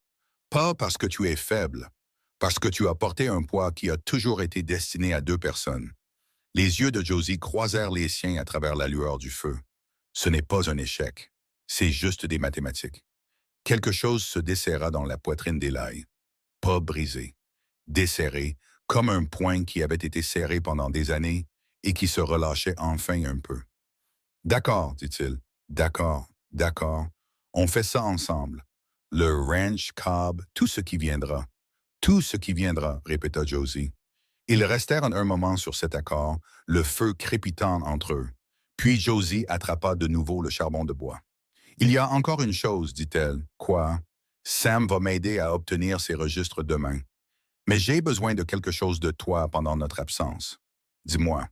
Pas parce que tu es faible, parce que tu as porté un poids qui a toujours été destiné à 2 personnes. » Les yeux de Josie croisèrent les siens à travers la lueur du feu. Ce n'est pas un échec, c'est juste des mathématiques. Quelque chose se desserra dans la poitrine d'Eli. Pas brisé, desserré, comme un poing qui avait été serré pendant des années et qui se relâchait enfin un peu. « D'accord, dit-il. D'accord, d'accord. On fait ça ensemble. Le ranch, Cobb, tout ce qui viendra. Tout ce qui viendra, répéta Josie. Ils restèrent un moment sur cet accord, le feu crépitant entre eux. Puis Josie attrapa de nouveau le charbon de bois. « Il y a encore une chose, dit-elle. Quoi? Sam va m'aider à obtenir ses registres demain. Mais j'ai besoin de quelque chose de toi pendant notre absence. Dis-moi.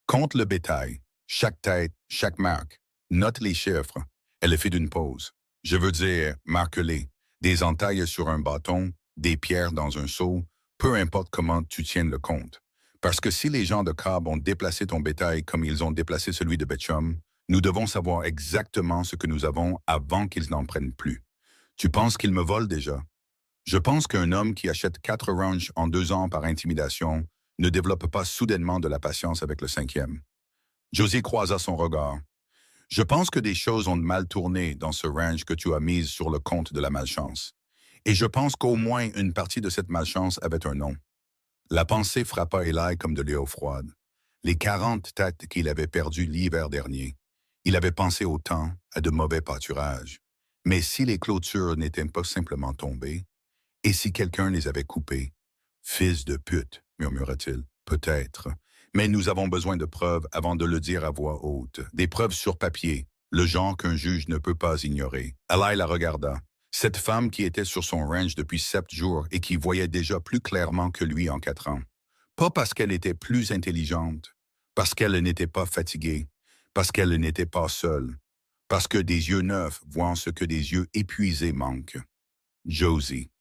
Compte le bétail, chaque tête, chaque marque. Note les chiffres. » Elle fit d'une pause. « Je veux dire, marque-les. Des entailles sur un bâton, des pierres dans un seau, peu importe comment tu tiennes le compte. Parce que si les gens de Cobb ont déplacé ton bétail comme ils ont déplacé celui de Betchum, nous devons savoir exactement ce que nous avons avant qu'ils n'en prennent plus. Tu penses qu'ils me volent déjà? Je pense qu'un homme qui achète 4 ranchs en 2 ans par intimidation ne développe pas soudainement de la patience avec le 5e. » Josie croisa son regard. « Je pense que des choses ont mal tourné dans ce ranch que tu as mis sur le compte de la malchance. Et je pense qu'au moins une partie de cette malchance avait un nom. » La pensée frappa Eli comme de l'eau froide. Les 40 têtes qu'il avait perdues l'hiver dernier. Il avait pensé au temps, à de mauvais pâturages. Mais si les clôtures n'étaient pas simplement tombées, et si quelqu'un les avait coupées? « Fils de pute, murmura-t-il. Peut-être. Mais nous avons besoin de preuves avant de le dire à voix haute. Des preuves sur papier, le genre qu'un juge ne peut pas ignorer. » Eli la regarda. Cette femme qui était sur son ranch depuis 7 jours et qui voyait déjà plus clairement que lui en 4 ans. Pas parce qu'elle était plus intelligente, parce qu'elle n'était pas fatiguée, parce qu'elle n'était pas seule, Parce que des yeux neufs voient ce que des yeux épuisés manquent. Josie.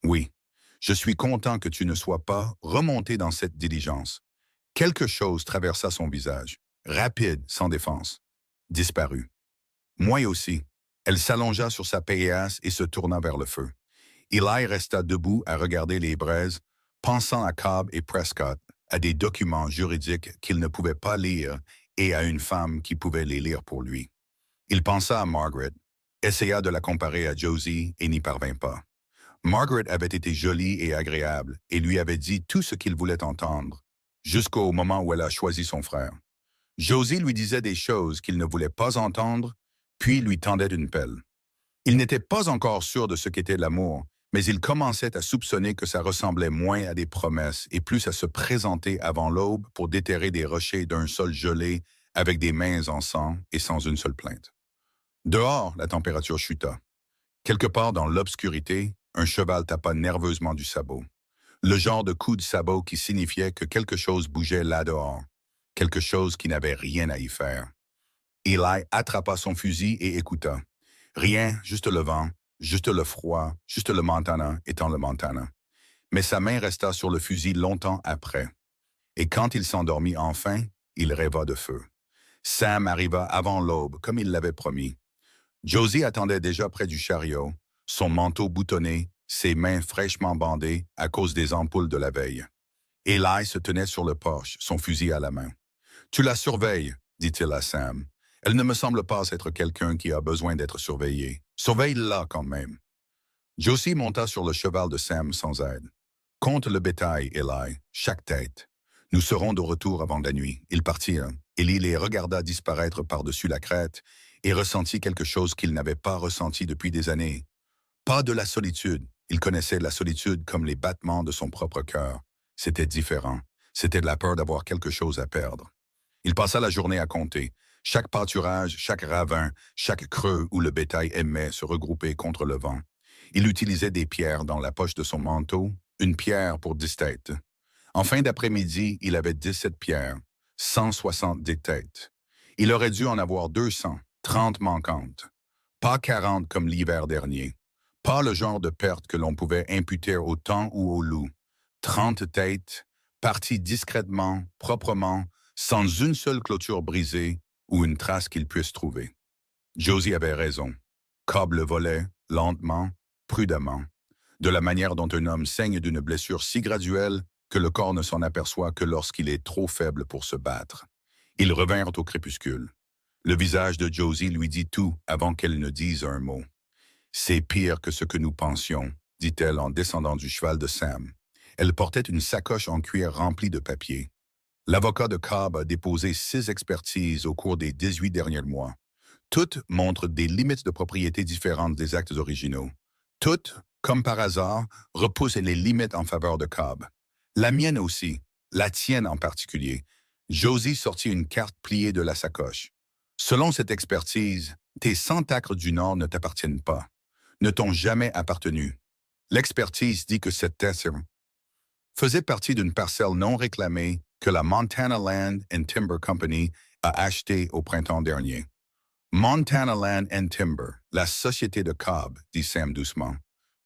Oui, je suis content que tu ne sois pas remonté dans cette diligence. Quelque chose traversa son visage, rapide, sans défense. Disparu. Moi aussi. Elle s'allongea sur sa paillasse et se tourna vers le feu. Eli resta debout à regarder les braises, pensant à Cobb et Prescott, à des documents juridiques qu'il ne pouvait pas lire et à une femme qui pouvait les lire pour lui. Il pensa à Margaret, essaya de la comparer à Josie et n'y parvint pas. Margaret avait été jolie et agréable et lui avait dit tout ce qu'il voulait entendre, jusqu'au moment où elle a choisi son frère. Josie lui disait des choses qu'il ne voulait pas entendre, puis lui tendait une pelle. Il n'était pas encore sûr de ce qu'était l'amour, mais il commençait à soupçonner que ça ressemblait moins à des promesses et plus à se présenter avant l'aube pour déterrer des rochers d'un sol gelé avec des mains en sang et sans une seule plainte. Dehors, la température chuta. Quelque part dans l'obscurité, un cheval tapa nerveusement du sabot. Le genre de coup de sabot qui signifiait que quelque chose bougeait là dehors, quelque chose qui n'avait rien à y faire. Eli attrapa son fusil et écouta. Rien, juste le vent, juste le froid, juste le Montana étant le Montana. Mais sa main resta sur le fusil longtemps après. Et quand il s'endormit enfin, il rêva de feu. Sam arriva avant l'aube, comme il l'avait promis. Josie attendait déjà près du chariot, son manteau boutonné, ses mains fraîchement bandées à cause des ampoules de la veille. Eli se tenait sur le porche, son fusil à la main. « Tu la surveilles, dit-il à Sam. Elle ne me semble pas être quelqu'un qui a besoin d'être surveillé. Surveille-la quand même. » Josie monta sur le cheval de Sam sans aide. « Compte le bétail, Eli, chaque tête. Nous serons de retour avant la nuit. » Ils partirent. Eli les regarda disparaître par-dessus la crête et ressentit quelque chose qu'il n'avait pas ressenti depuis des années. Pas de la solitude. Il connaissait la solitude comme les battements de son propre cœur. C'était différent. C'était de la peur d'avoir quelque chose à perdre. Il passa la journée à compter. Chaque pâturage, chaque ravin, chaque creux où le bétail aimait se regrouper contre le vent. Il utilisait des pierres dans la poche de son manteau, une pierre pour 10 têtes. En fin d'après-midi, il avait 17 pierres, 170 têtes. Il aurait dû en avoir 200, 30 manquantes. Pas 40 comme l'hiver dernier. Pas le genre de perte que l'on pouvait imputer au temps ou au loup. 30 têtes, parties discrètement, proprement, sans une seule clôture brisée ou une trace qu'il puisse trouver. Josie avait raison. Cobb le volait, lentement, prudemment, de la manière dont un homme saigne d'une blessure si graduelle que le corps ne s'en aperçoit que lorsqu'il est trop faible pour se battre. Ils revinrent au crépuscule. Le visage de Josie lui dit tout avant qu'elle ne dise un mot. « C'est pire que ce que nous pensions, » dit-elle en descendant du cheval de Sam. Elle portait une sacoche en cuir remplie de papiers. L'avocat de Cobb a déposé 6 expertises au cours des 18 derniers mois. Toutes montrent des limites de propriété différentes des actes originaux. Toutes, comme par hasard, repoussent les limites en faveur de Cobb. La mienne aussi, la tienne en particulier. Josie sortit une carte pliée de la sacoche. Selon cette expertise, tes 100 acres du Nord ne t'appartiennent pas, ne t'ont jamais appartenu. L'expertise dit que cette terre faisait partie d'une parcelle non réclamée que la Montana Land and Timber Company a achetée au printemps dernier. Montana Land and Timber, la société de Cobb, dit Sam doucement.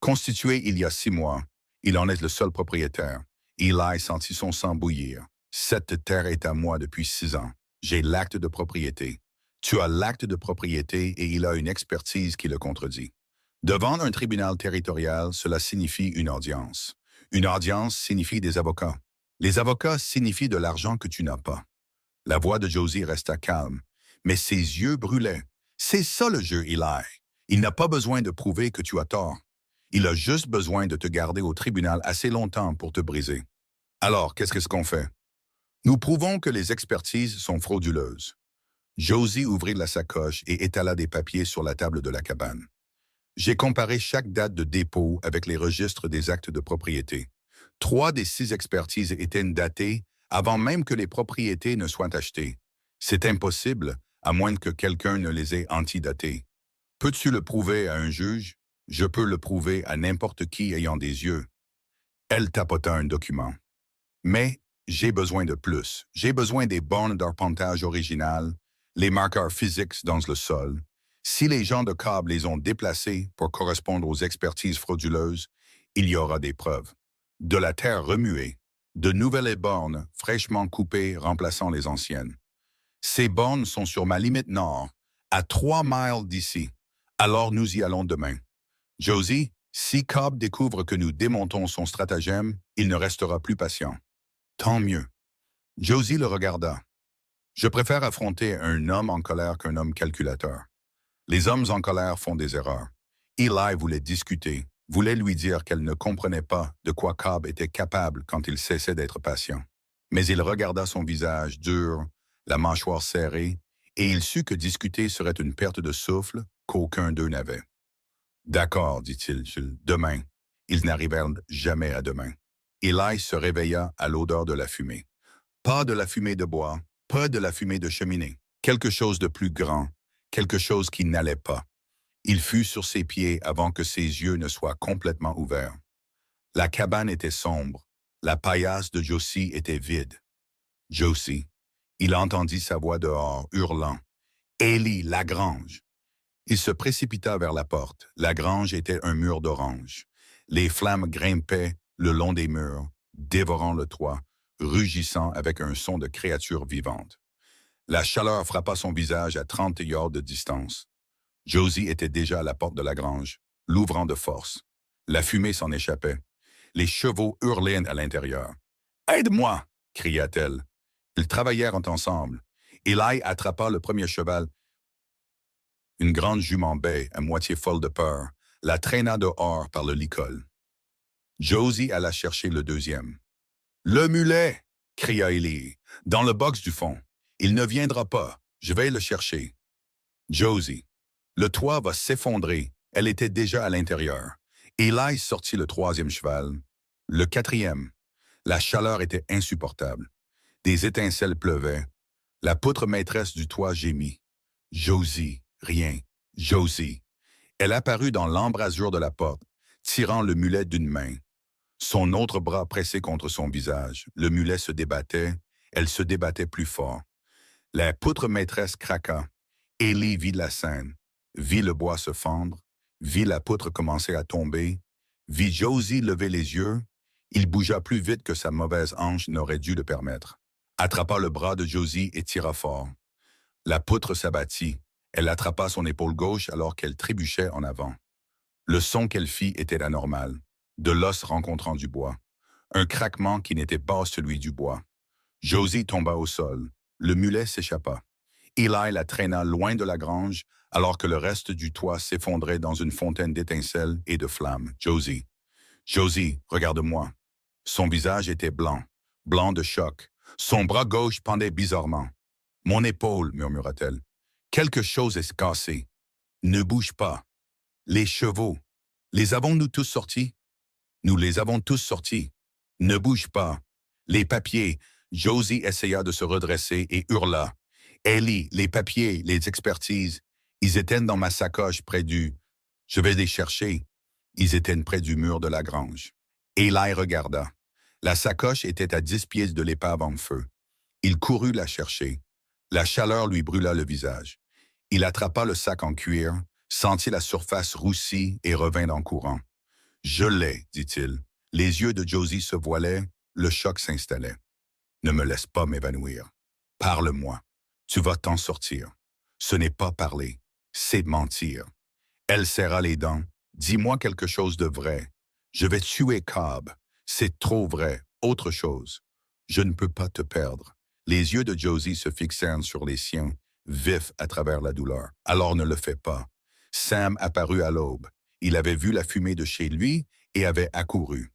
Constituée il y a 6 mois, il en est le seul propriétaire. Eli sentit son sang bouillir. Cette terre est à moi depuis 6 ans. J'ai l'acte de propriété. Tu as l'acte de propriété et il a une expertise qui le contredit. Devant un tribunal territorial, cela signifie une audience. Une audience signifie des avocats. Les avocats signifient de l'argent que tu n'as pas. La voix de Josie resta calme, mais ses yeux brûlaient. C'est ça le jeu, Eli. Il n'a pas besoin de prouver que tu as tort. Il a juste besoin de te garder au tribunal assez longtemps pour te briser. Alors, qu'est-ce qu'on fait? Nous prouvons que les expertises sont frauduleuses. Josie ouvrit la sacoche et étala des papiers sur la table de la cabane. J'ai comparé chaque date de dépôt avec les registres des actes de propriété. 3 des 6 expertises étaient datées avant même que les propriétés ne soient achetées. C'est impossible, à moins que quelqu'un ne les ait antidatées. Peux-tu le prouver à un juge? Je peux le prouver à n'importe qui ayant des yeux. Elle tapota un document. Mais j'ai besoin de plus. J'ai besoin des bornes d'arpentage originales, les marqueurs physiques dans le sol, Si les gens de Cobb les ont déplacés pour correspondre aux expertises frauduleuses, il y aura des preuves. De la terre remuée, de nouvelles bornes fraîchement coupées remplaçant les anciennes. Ces bornes sont sur ma limite nord, à 3 miles d'ici. Alors nous y allons demain. Josie, si Cobb découvre que nous démontons son stratagème, il ne restera plus patient. Tant mieux. Josie le regarda. Je préfère affronter un homme en colère qu'un homme calculateur. Les hommes en colère font des erreurs. Eli voulait discuter, voulait lui dire qu'elle ne comprenait pas de quoi Cobb était capable quand il cessait d'être patient. Mais il regarda son visage dur, la mâchoire serrée, et il sut que discuter serait une perte de souffle qu'aucun d'eux n'avait. D'accord, dit-il, demain. Ils n'arrivèrent jamais à demain. Eli se réveilla à l'odeur de la fumée. Pas de la fumée de bois, pas de la fumée de cheminée. Quelque chose de plus grand, quelque chose qui n'allait pas. Il fut sur ses pieds avant que ses yeux ne soient complètement ouverts. La cabane était sombre. La paillasse de Josie était vide. Josie. Il entendit sa voix dehors, hurlant. « Élie, Lagrange! » Il se précipita vers la porte. La grange était un mur d'orange. Les flammes grimpaient le long des murs, dévorant le toit, rugissant avec un son de créature vivante. La chaleur frappa son visage à 30 yards de distance. Josie était déjà à la porte de la grange, l'ouvrant de force. La fumée s'en échappait. Les chevaux hurlaient à l'intérieur. « Aide-moi! » cria-t-elle. Ils travaillèrent ensemble. Eli attrapa le premier cheval. Une grande jument baie, à moitié folle de peur, la traîna dehors par le licol. Josie alla chercher le deuxième. « Le mulet! » cria Eli. « Dans le box du fond. Il ne viendra pas. Je vais le chercher. » Josie. Le toit va s'effondrer. Elle était déjà à l'intérieur. Eli sortit le troisième cheval. Le quatrième. La chaleur était insupportable. Des étincelles pleuvaient. La poutre maîtresse du toit gémit. Josie, rien. Josie. Elle apparut dans l'embrasure de la porte, tirant le mulet d'une main. Son autre bras pressé contre son visage. Le mulet se débattait. Elle se débattait plus fort. La poutre maîtresse craqua. Eli vit la scène, vit le bois se fendre, vit la poutre commencer à tomber, vit Josie lever les yeux. Il bougea plus vite que sa mauvaise hanche n'aurait dû le permettre. Attrapa le bras de Josie et tira fort. La poutre s'abattit. Elle attrapa son épaule gauche alors qu'elle trébuchait en avant. Le son qu'elle fit était anormal, de l'os rencontrant du bois. Un craquement qui n'était pas celui du bois. Josie tomba au sol. Le mulet s'échappa. Eli la traîna loin de la grange, alors que le reste du toit s'effondrait dans une fontaine d'étincelles et de flammes. Josie. Josie, regarde-moi. Son visage était blanc, blanc de choc. Son bras gauche pendait bizarrement. Mon épaule, murmura-t-elle. Quelque chose est cassé. Ne bouge pas. Les chevaux. Les avons-nous tous sortis? Nous les avons tous sortis. Ne bouge pas. Les papiers. Josie essaya de se redresser et hurla. Eli, les papiers, les expertises, ils étaient dans ma sacoche près du... Je vais les chercher. Ils étaient près du mur de la grange. Eli regarda. La sacoche était à 10 pieds de l'épave en feu. Il courut la chercher. La chaleur lui brûla le visage. Il attrapa le sac en cuir, sentit la surface roussie et revint en courant. « Je l'ai, dit-il. Les yeux de Josie se voilaient, le choc s'installait. Ne me laisse pas m'évanouir. Parle-moi. Tu vas t'en sortir. Ce n'est pas parler, c'est mentir. » Elle serra les dents. « Dis-moi quelque chose de vrai. Je vais tuer Cobb. C'est trop vrai. Autre chose. Je ne peux pas te perdre. » Les yeux de Josie se fixèrent sur les siens, vifs à travers la douleur. « Alors ne le fais pas. » Sam apparut à l'aube. Il avait vu la fumée de chez lui et avait accouru.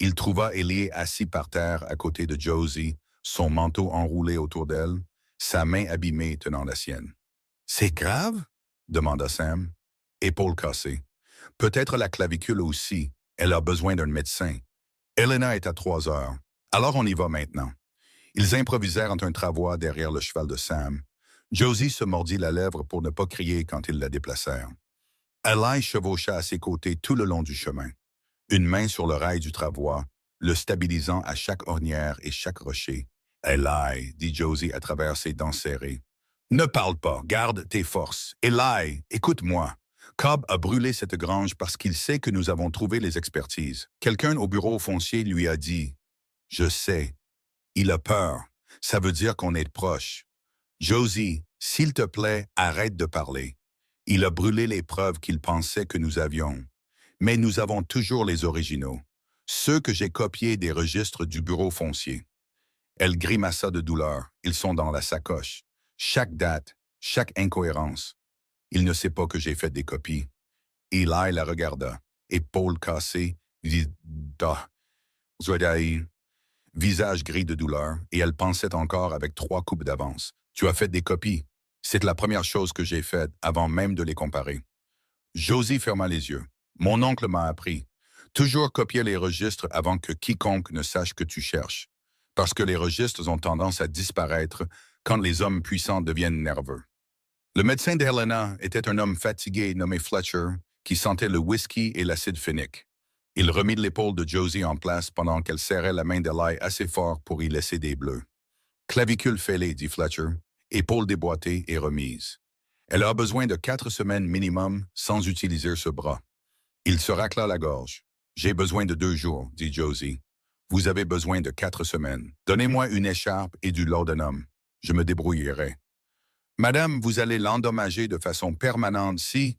Il trouva Eli assis par terre à côté de Josie, son manteau enroulé autour d'elle, sa main abîmée tenant la sienne. « C'est grave? » demanda Sam. Épaule cassée. « Peut-être la clavicule aussi. Elle a besoin d'un médecin. Elena est à 3 heures. Alors on y va maintenant. » Ils improvisèrent entre un travois derrière le cheval de Sam. Josie se mordit la lèvre pour ne pas crier quand ils la déplacèrent. Eli chevaucha à ses côtés tout le long du chemin. Une main sur le rail du travois, le stabilisant à chaque ornière et chaque rocher. « Eli, dit Josie à travers ses dents serrées. Ne parle pas, garde tes forces. Eli, écoute-moi. Cobb a brûlé cette grange parce qu'il sait que nous avons trouvé les expertises. Quelqu'un au bureau foncier lui a dit « Je sais ». Il a peur. Ça veut dire qu'on est proche. Josie, s'il te plaît, arrête de parler. Il a brûlé les preuves qu'il pensait que nous avions. Mais nous avons toujours les originaux. Ceux que j'ai copiés des registres du bureau foncier. Elle grimaça de douleur. Ils sont dans la sacoche. Chaque date, chaque incohérence. Il ne sait pas que j'ai fait des copies. Eli la regarda. Épaules cassées, visage gris de douleur, et elle pensait encore avec 3 coupes d'avance. Tu as fait des copies. C'est la première chose que j'ai faite avant même de les comparer. Josie ferma les yeux. Mon oncle m'a appris. Toujours copier les registres avant que quiconque ne sache que tu cherches. Parce que les registres ont tendance à disparaître quand les hommes puissants deviennent nerveux. Le médecin d'Helena était un homme fatigué nommé Fletcher qui sentait le whisky et l'acide phénique. Il remit l'épaule de Josie en place pendant qu'elle serrait la main d'Eli assez fort pour y laisser des bleus. Clavicule fêlée, dit Fletcher, épaule déboîtée et remise. Elle a besoin de 4 semaines minimum sans utiliser ce bras. Il se racla la gorge. J'ai besoin de 2 jours, dit Josie. Vous avez besoin de 4 semaines. Donnez-moi une écharpe et du laudanum. Je me débrouillerai. Madame, vous allez l'endommager de façon permanente si...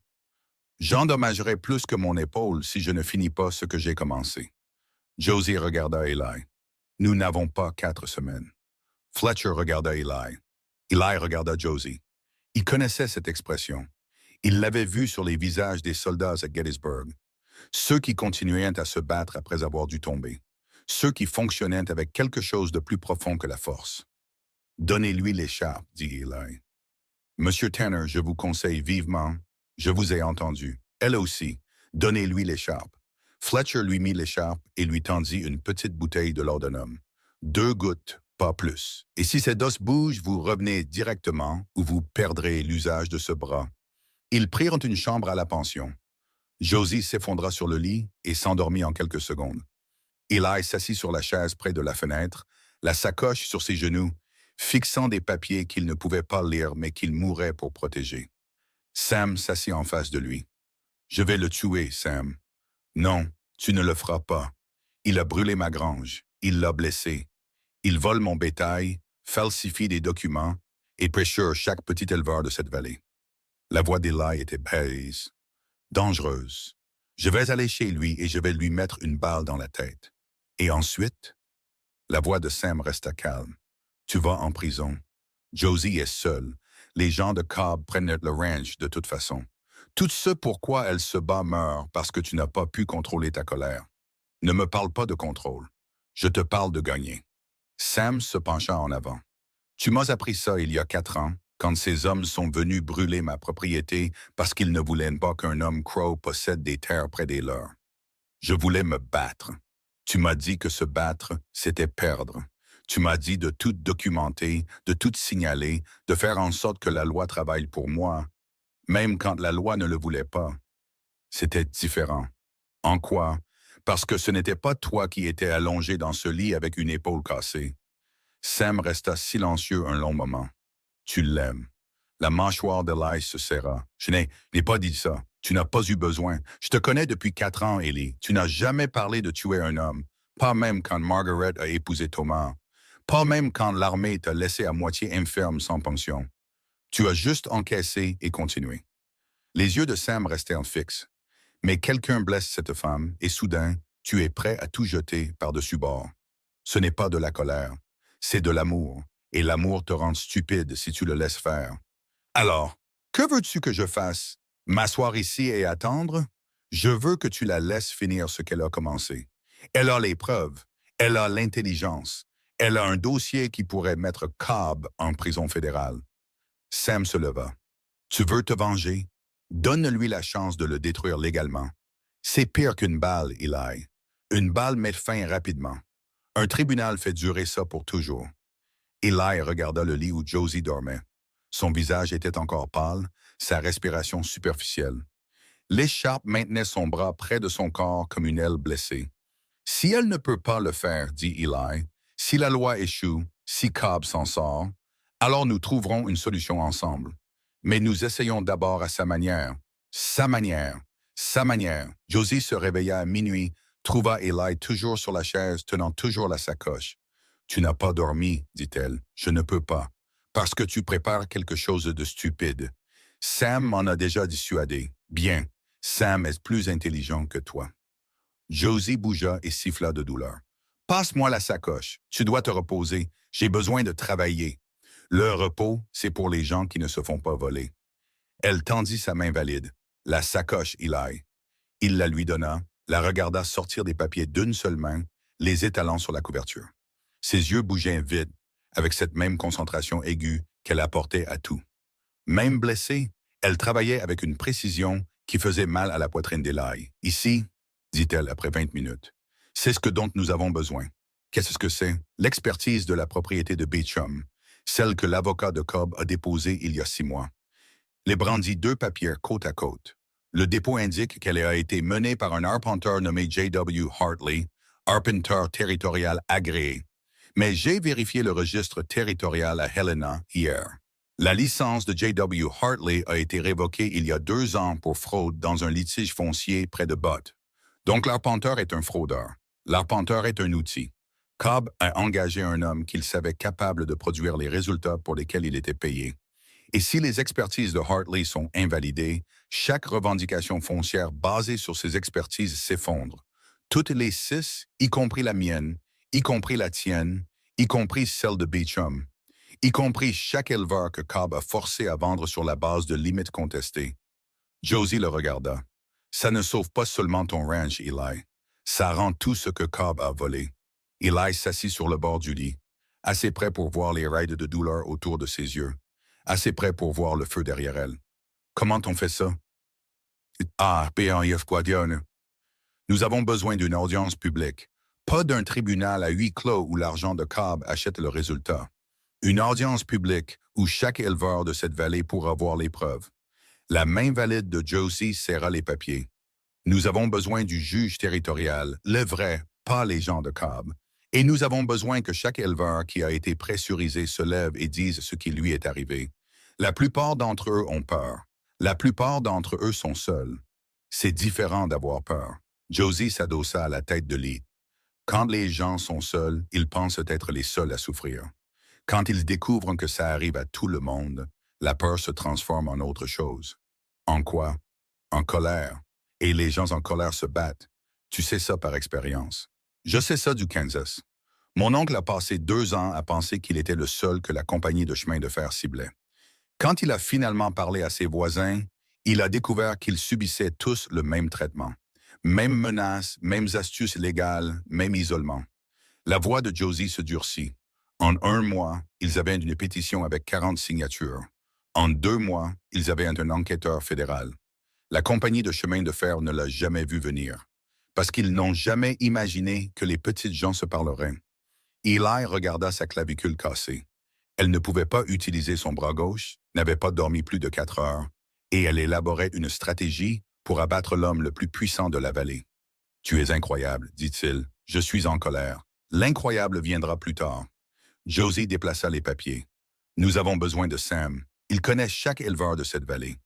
J'endommagerai plus que mon épaule si je ne finis pas ce que j'ai commencé. Josie regarda Eli. Nous n'avons pas 4 semaines. Fletcher regarda Eli. Eli regarda Josie. Il connaissait cette expression. Il l'avait vue sur les visages des soldats à Gettysburg. Ceux qui continuaient à se battre après avoir dû tomber. Ceux qui fonctionnaient avec quelque chose de plus profond que la force. Donnez-lui l'écharpe, dit Eli. Monsieur Tanner, je vous conseille vivement. Je vous ai entendu. Elle aussi. Donnez-lui l'écharpe. Fletcher lui mit l'écharpe et lui tendit une petite bouteille de laudanum. 2 gouttes, pas plus. Et si ces dos bougent, vous revenez directement ou vous perdrez l'usage de ce bras. Ils prirent une chambre à la pension. Josie s'effondra sur le lit et s'endormit en quelques secondes. Eli s'assit sur la chaise près de la fenêtre, la sacoche sur ses genoux, fixant des papiers qu'il ne pouvait pas lire mais qu'il mourait pour protéger. Sam s'assit en face de lui. « Je vais le tuer, Sam. »« Non, tu ne le feras pas. Il a brûlé ma grange. Il l'a blessé. Il vole mon bétail, falsifie des documents et pressure chaque petit éleveur de cette vallée. » La voix d'Eli était baise, dangereuse. « Je vais aller chez lui et je vais lui mettre une balle dans la tête. Et ensuite, la voix de Sam resta calme. Tu vas en prison. Josie est seule. Les gens de Cobb prennent le ranch de toute façon. Tout ce pourquoi elle se bat meurt parce que tu n'as pas pu contrôler ta colère. Ne me parle pas de contrôle. Je te parle de gagner. Sam se pencha en avant. Tu m'as appris ça il y a 4 ans, quand ces hommes sont venus brûler ma propriété parce qu'ils ne voulaient pas qu'un homme Crow possède des terres près des leurs. Je voulais me battre. Tu m'as dit que se battre, c'était perdre. Tu m'as dit de tout documenter, de tout signaler, de faire en sorte que la loi travaille pour moi, même quand la loi ne le voulait pas. C'était différent. En quoi? Parce que ce n'était pas toi qui étais allongé dans ce lit avec une épaule cassée. Sam resta silencieux un long moment. Tu l'aimes. La mâchoire d'Eli se serra. Je n'ai pas dit ça. Tu n'as pas eu besoin. Je te connais depuis 4 ans, Ellie. Tu n'as jamais parlé de tuer un homme. Pas même quand Margaret a épousé Thomas. Pas même quand l'armée t'a laissé à moitié infirme sans pension. Tu as juste encaissé et continué. Les yeux de Sam restèrent fixes. Mais quelqu'un blesse cette femme et soudain, tu es prêt à tout jeter par-dessus bord. Ce n'est pas de la colère, c'est de l'amour. Et l'amour te rend stupide si tu le laisses faire. Alors, que veux-tu que je fasse? M'asseoir ici et attendre? Je veux que tu la laisses finir ce qu'elle a commencé. Elle a les preuves, elle a l'intelligence, elle a un dossier qui pourrait mettre Cobb en prison fédérale. Sam se leva. Tu veux te venger? Donne-lui la chance de le détruire légalement. C'est pire qu'une balle, Eli. Une balle met fin rapidement. Un tribunal fait durer ça pour toujours. Eli regarda le lit où Josie dormait. Son visage était encore pâle, sa respiration superficielle. L'écharpe maintenait son bras près de son corps comme une aile blessée. Si elle ne peut pas le faire, dit Eli, si la loi échoue, si Cobb s'en sort, Alors nous trouverons une solution ensemble. Mais nous essayons d'abord à sa manière. Sa manière. Sa manière. Josie se réveilla à minuit, trouva Eli toujours sur la chaise, tenant toujours la sacoche. Tu n'as pas dormi, dit-elle. Je ne peux pas. Parce que tu prépares quelque chose de stupide. Sam m'en a déjà dissuadé. Bien. Sam est plus intelligent que toi. Josie bougea et siffla de douleur. Passe-moi la sacoche. Tu dois te reposer. J'ai besoin de travailler. Le repos, c'est pour les gens qui ne se font pas voler. Elle tendit sa main valide. La sacoche, Eli. Il la lui donna, la regarda sortir des papiers d'une seule main, les étalant sur la couverture. Ses yeux bougeaient vite, avec cette même concentration aiguë qu'elle apportait à tout. Même blessée, elle travaillait avec une précision qui faisait mal à la poitrine d'Eli. Ici, dit-elle après 20 minutes, c'est ce dont nous avons besoin. Qu'est-ce que c'est? L'expertise de la propriété de Beecham, celle que l'avocat de Cobb a déposée il y a 6 mois. Les brandit 2 papiers côte à côte. Le dépôt indique qu'elle a été menée par un arpenteur nommé J.W. Hartley, arpenteur territorial agréé. Mais j'ai vérifié le registre territorial à Helena hier. La licence de J.W. Hartley a été révoquée il y a 2 ans pour fraude dans un litige foncier près de Butte. Donc l'arpenteur est un fraudeur. L'arpenteur est un outil. Cobb a engagé un homme qu'il savait capable de produire les résultats pour lesquels il était payé. Et si les expertises de Hartley sont invalidées, chaque revendication foncière basée sur ces expertises s'effondre. Toutes les 6, y compris la mienne, y compris la tienne, y compris celle de Beecham, y compris chaque éleveur que Cobb a forcé à vendre sur la base de limites contestées. Josie le regarda. Ça ne sauve pas seulement ton ranch, Eli. Ça rend tout ce que Cobb a volé. Eli s'assit sur le bord du lit, assez près pour voir les raids de douleur autour de ses yeux, assez près pour voir le feu derrière elle. Comment on fait ça? Ah, PNF Guadiane. Nous avons besoin d'une audience publique, pas d'un tribunal à huis clos où l'argent de Cobb achète le résultat. Une audience publique où chaque éleveur de cette vallée pourra voir les preuves. La main valide de Josie serra les papiers. Nous avons besoin du juge territorial, le vrai, pas les gens de Cobb. Et nous avons besoin que chaque éleveur qui a été pressurisé se lève et dise ce qui lui est arrivé. La plupart d'entre eux ont peur. La plupart d'entre eux sont seuls. C'est différent d'avoir peur. Josie s'adossa à la tête de lit. Quand les gens sont seuls, ils pensent être les seuls à souffrir. Quand ils découvrent que ça arrive à tout le monde, la peur se transforme en autre chose. En quoi? En colère. Et les gens en colère se battent. Tu sais ça par expérience. Je sais ça du Kansas. Mon oncle a passé 2 ans à penser qu'il était le seul que la compagnie de chemin de fer ciblait. Quand il a finalement parlé à ses voisins, il a découvert qu'ils subissaient tous le même traitement. Mêmes menaces, mêmes astuces légales, même isolement. La voix de Josie se durcit. En 1 mois, ils avaient une pétition avec 40 signatures. En 2 mois, ils avaient un enquêteur fédéral. La compagnie de chemin de fer ne l'a jamais vu venir, parce qu'ils n'ont jamais imaginé que les petites gens se parleraient. Eli regarda sa clavicule cassée. Elle ne pouvait pas utiliser son bras gauche, n'avait pas dormi plus de 4 heures, et elle élaborait une stratégie pour abattre l'homme le plus puissant de la vallée. « Tu es incroyable, dit-il. Je suis en colère. L'incroyable viendra plus tard. » Josie déplaça les papiers. « Nous avons besoin de Sam. Il connaît chaque éleveur de cette vallée.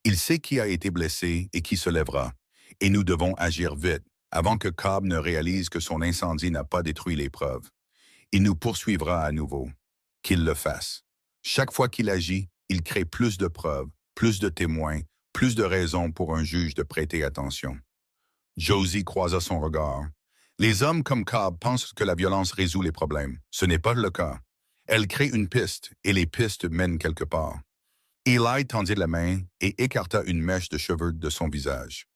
Il sait qui a été blessé et qui se lèvera. Et nous devons agir vite, avant que Cobb ne réalise que son incendie n'a pas détruit les preuves. Il nous poursuivra à nouveau. Qu'il le fasse. Chaque fois qu'il agit, il crée plus de preuves, plus de témoins, plus de raisons pour un juge de prêter attention. » Josie croisa son regard. Les hommes comme Cobb pensent que la violence résout les problèmes. Ce n'est pas le cas. Elle crée une piste, et les pistes mènent quelque part. Eli tendit la main et écarta une mèche de cheveux de son visage.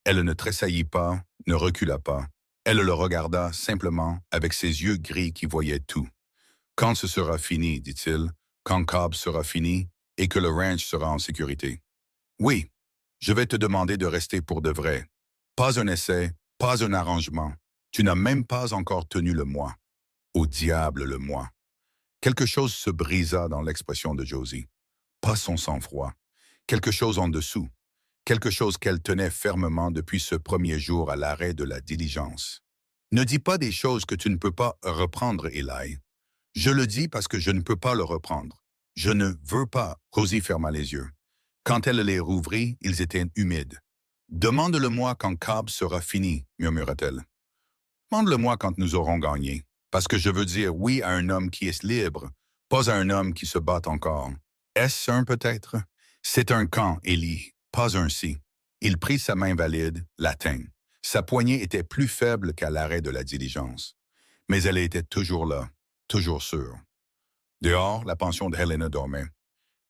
Elle ne tressaillit pas, ne recula pas. Elle le regarda simplement avec ses yeux gris qui voyaient tout. « Quand ce sera fini, dit-il, quand Cobb sera fini et que le ranch sera en sécurité. Oui, je vais te demander de rester pour de vrai. Pas un essai, pas un arrangement. Tu n'as même pas encore tenu le mois. Au diable le mois. » Quelque chose se brisa dans l'expression de Josie. Pas son sang-froid. Quelque chose en dessous. Quelque chose qu'elle tenait fermement depuis ce premier jour à l'arrêt de la diligence. Ne dis pas des choses que tu ne peux pas reprendre, Eli. Je le dis parce que je ne peux pas le reprendre. Je ne veux pas. Rosie ferma les yeux. Quand elle les rouvrit, ils étaient humides. Demande-le-moi quand Cobb sera fini, murmura-t-elle. Demande-le-moi quand nous aurons gagné, parce que je veux dire oui à un homme qui est libre, pas à un homme qui se bat encore. Est-ce un peut-être? C'est un quand, Élie, pas un si. Il prit sa main valide, la tint. Sa poignée était plus faible qu'à l'arrêt de la diligence. Mais elle était toujours là, toujours sûre. Dehors, la pension de Helena dormait.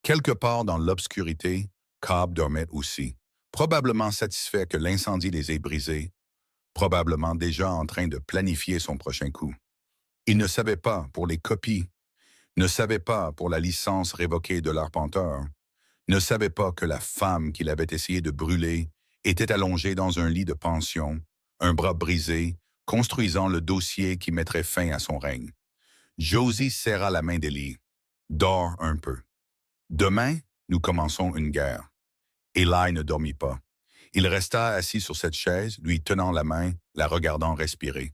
Quelque part dans l'obscurité, Cobb dormait aussi, probablement satisfait que l'incendie les ait brisés, probablement déjà en train de planifier son prochain coup. Il ne savait pas pour les copies, ne savait pas pour la licence révoquée de l'arpenteur, ne savait pas que la femme qu'il avait essayé de brûler était allongée dans un lit de pension, un bras brisé, construisant le dossier qui mettrait fin à son règne. Josie serra la main d'Élie. « Dors un peu. Demain, nous commençons une guerre. » Eli ne dormit pas. Il resta assis sur cette chaise, lui tenant la main, la regardant respirer.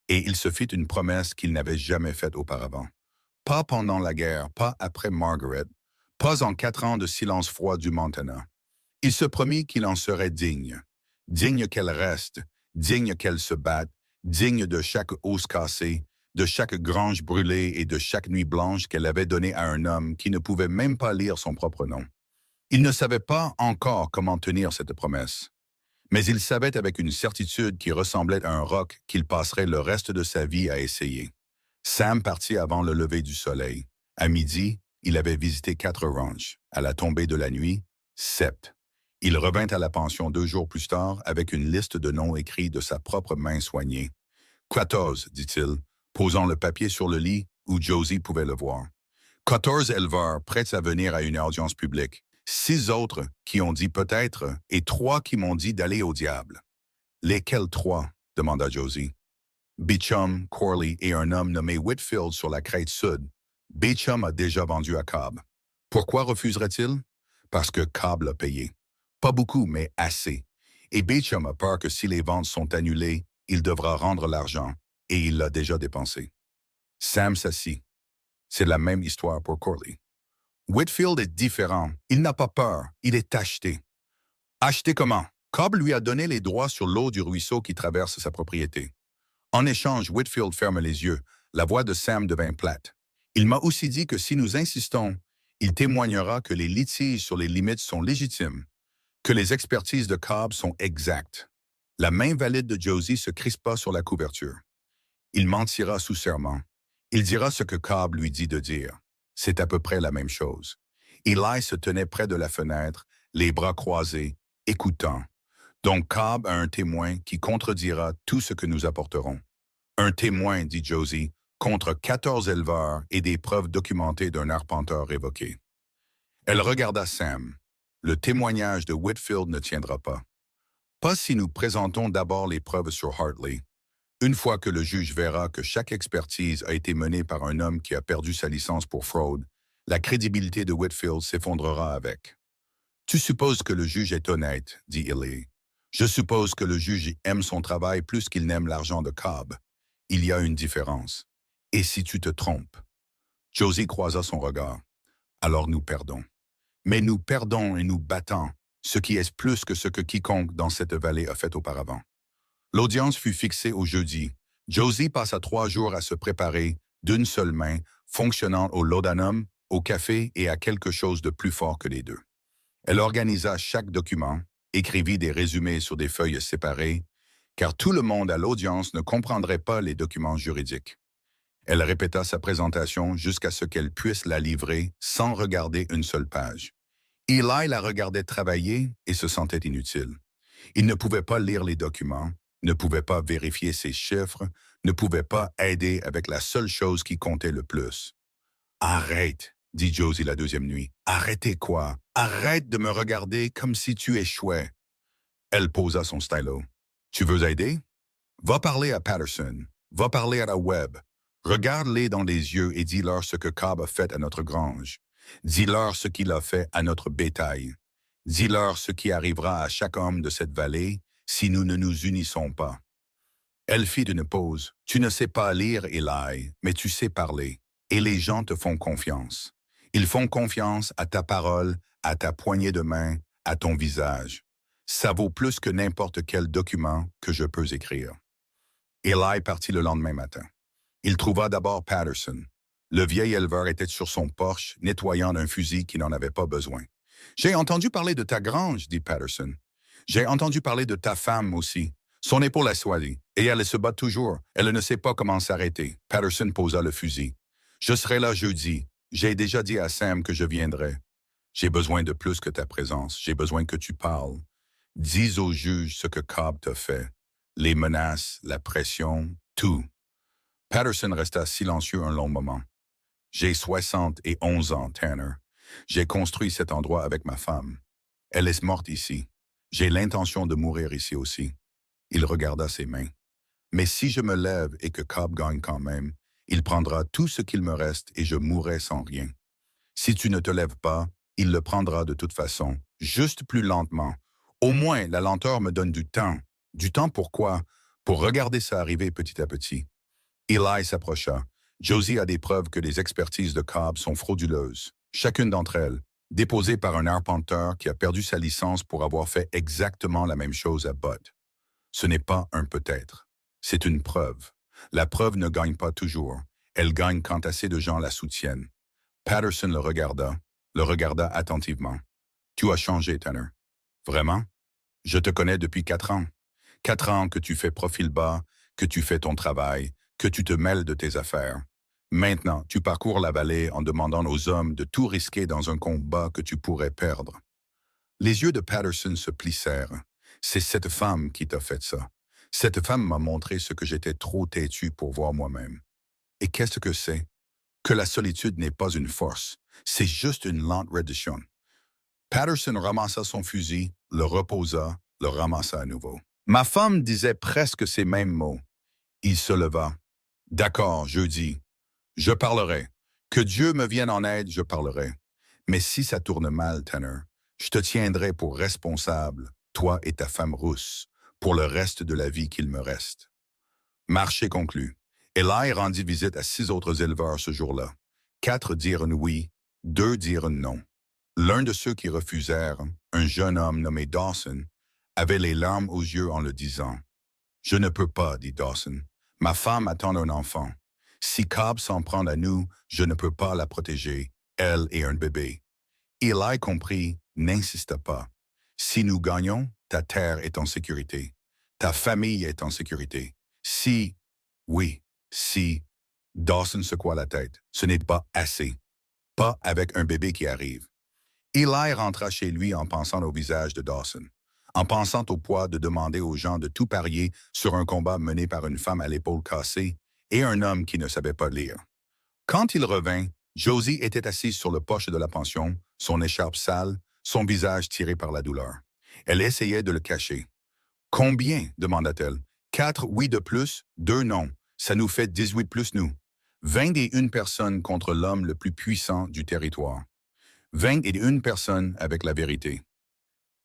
Et il se fit une promesse qu'il n'avait jamais faite auparavant. Pas pendant la guerre, pas après Margaret, pas en 4 ans de silence froid du Montana. Il se promit qu'il en serait digne. Digne qu'elle reste, digne qu'elle se batte, digne de chaque hausse cassée, de chaque grange brûlée et de chaque nuit blanche qu'elle avait donnée à un homme qui ne pouvait même pas lire son propre nom. Il ne savait pas encore comment tenir cette promesse, mais il savait avec une certitude qui ressemblait à un roc qu'il passerait le reste de sa vie à essayer. Sam partit avant le lever du soleil. À midi, il avait visité 4 ranchs. À la tombée de la nuit, 7. Il revint à la pension 2 jours plus tard avec une liste de noms écrits de sa propre main soignée. 14, dit-il, posant le papier sur le lit où Josie pouvait le voir. 14 éleveurs prêts à venir à une audience publique. 6 autres qui ont dit peut-être et 3 qui m'ont dit d'aller au diable. Lesquels 3? Demanda Josie. Beecham, Corley et un homme nommé Whitfield sur la crête sud. Beecham a déjà vendu à Cobb. Pourquoi refuserait-il? Parce que Cobb l'a payé. Pas beaucoup, mais assez. Et Beecham a peur que si les ventes sont annulées, il devra rendre l'argent, et il l'a déjà dépensé. Sam s'assit. C'est la même histoire pour Corley. Whitfield est différent. Il n'a pas peur. Il est acheté. Acheté comment? Cobb lui a donné les droits sur l'eau du ruisseau qui traverse sa propriété. En échange, Whitfield ferme les yeux. La voix de Sam devint plate. Il m'a aussi dit que si nous insistons, il témoignera que les litiges sur les limites sont légitimes, que les expertises de Cobb sont exactes. La main valide de Josie se crispa sur la couverture. Il mentira sous serment. Il dira ce que Cobb lui dit de dire. C'est à peu près la même chose. Eli se tenait près de la fenêtre, les bras croisés, écoutant. Donc Cobb a un témoin qui contredira tout ce que nous apporterons. Un témoin, dit Josie, contre 14 éleveurs et des preuves documentées d'un arpenteur révoqué. Elle regarda Sam. Le témoignage de Whitfield ne tiendra pas. Pas si nous présentons d'abord les preuves sur Hartley. Une fois que le juge verra que chaque expertise a été menée par un homme qui a perdu sa licence pour fraude, la crédibilité de Whitfield s'effondrera avec. Tu supposes que le juge est honnête, dit Ely. Je suppose que le juge aime son travail plus qu'il n'aime l'argent de Cobb. Il y a une différence. Et si tu te trompes? Josie croisa son regard. Alors nous perdons. Mais nous perdons et nous battons, ce qui est plus que ce que quiconque dans cette vallée a fait auparavant. L'audience fut fixée au jeudi. Josie passa 3 jours à se préparer, d'une seule main, fonctionnant au laudanum, au café et à quelque chose de plus fort que les deux. Elle organisa chaque document, écrivit des résumés sur des feuilles séparées, car tout le monde à l'audience ne comprendrait pas les documents juridiques. Elle répéta sa présentation jusqu'à ce qu'elle puisse la livrer sans regarder une seule page. Eli la regardait travailler et se sentait inutile. Il ne pouvait pas lire les documents, ne pouvait pas vérifier ses chiffres, ne pouvait pas aider avec la seule chose qui comptait le plus. « Arrête !» dit Josie la 2e nuit. « Arrêtez quoi? Arrête de me regarder comme si tu échouais. » Elle posa son stylo. « Tu veux aider? Va parler à Patterson. Va parler à la Webb. Regarde-les dans les yeux et dis-leur ce que Cobb a fait à notre grange. Dis-leur ce qu'il a fait à notre bétail. Dis-leur ce qui arrivera à chaque homme de cette vallée si nous ne nous unissons pas. » Elle fit une pause. « Tu ne sais pas lire, Eli, mais tu sais parler. Et les gens te font confiance. Ils font confiance à ta parole, à ta poignée de main, à ton visage. Ça vaut plus que n'importe quel document que je peux écrire. Eli partit le lendemain matin. Il trouva d'abord Patterson. Le vieil éleveur était sur son porche, nettoyant un fusil qui n'en avait pas besoin. « J'ai entendu parler de ta grange, dit Patterson. J'ai entendu parler de ta femme aussi. Son épaule a soigné, et elle se bat toujours. Elle ne sait pas comment s'arrêter. » Patterson posa le fusil. « Je serai là jeudi. J'ai déjà dit à Sam que je viendrai. J'ai besoin de plus que ta présence. J'ai besoin que tu parles. Dis au juge ce que Cobb t'a fait. Les menaces, la pression, tout. » Patterson resta silencieux un long moment. « J'ai 71 ans, Tanner. J'ai construit cet endroit avec ma femme. Elle est morte ici. J'ai l'intention de mourir ici aussi. » Il regarda ses mains. « Mais si je me lève et que Cobb gagne quand même, il prendra tout ce qu'il me reste et je mourrai sans rien. Si tu ne te lèves pas, il le prendra de toute façon, juste plus lentement. Au moins, la lenteur me donne du temps. Du temps pourquoi? Pour regarder ça arriver petit à petit. » Eli s'approcha. « Josie a des preuves que les expertises de Cobb sont frauduleuses. Chacune d'entre elles, déposée par un arpenteur qui a perdu sa licence pour avoir fait exactement la même chose à Bud. Ce n'est pas un peut-être. C'est une preuve. La preuve ne gagne pas toujours. Elle gagne quand assez de gens la soutiennent. » Patterson le regarda attentivement. « Tu as changé, Tanner. Vraiment? Je te connais depuis 4 ans. 4 ans que tu fais profil bas, que tu fais ton travail, que tu te mêles de tes affaires. Maintenant, tu parcours la vallée en demandant aux hommes de tout risquer dans un combat que tu pourrais perdre. » Les yeux de Patterson se plissèrent. « C'est cette femme qui t'a fait ça. Cette femme m'a montré ce que j'étais trop têtu pour voir moi-même. Et qu'est-ce que c'est? Que la solitude n'est pas une force. C'est juste une lente reddition. » Patterson ramassa son fusil, le reposa, le ramassa à nouveau. Ma femme disait presque ces mêmes mots. Il se leva. « D'accord, jeudi. Je parlerai. Que Dieu me vienne en aide, je parlerai. Mais si ça tourne mal, Tanner, je te tiendrai pour responsable, toi et ta femme rousse, pour le reste de la vie qu'il me reste. » Marché conclu. Eli rendit visite à 6 autres éleveurs ce jour-là. 4 dirent oui, 2 dirent non. L'un de ceux qui refusèrent, un jeune homme nommé Dawson, avait les larmes aux yeux en le disant. « Je ne peux pas, dit Dawson. Ma femme attend un enfant. Si Cobb s'en prend à nous, je ne peux pas la protéger, elle et un bébé. » Eli comprit, n'insista pas. « Si nous gagnons, ta terre est en sécurité. Ta famille est en sécurité. Si, oui, si... » Dawson secoua la tête. « Ce n'est pas assez. Pas avec un bébé qui arrive. » Eli rentra chez lui en pensant au visage de Dawson, en pensant au poids de demander aux gens de tout parier sur un combat mené par une femme à l'épaule cassée et un homme qui ne savait pas lire. Quand il revint, Josie était assise sur le porche de la pension, son écharpe sale, son visage tiré par la douleur. Elle essayait de le cacher. « Combien? » demanda-t-elle. « 4 oui de plus, 2 non. Ça nous fait 18 plus nous. 21 personnes contre l'homme le plus puissant du territoire. 21 personnes avec la vérité. »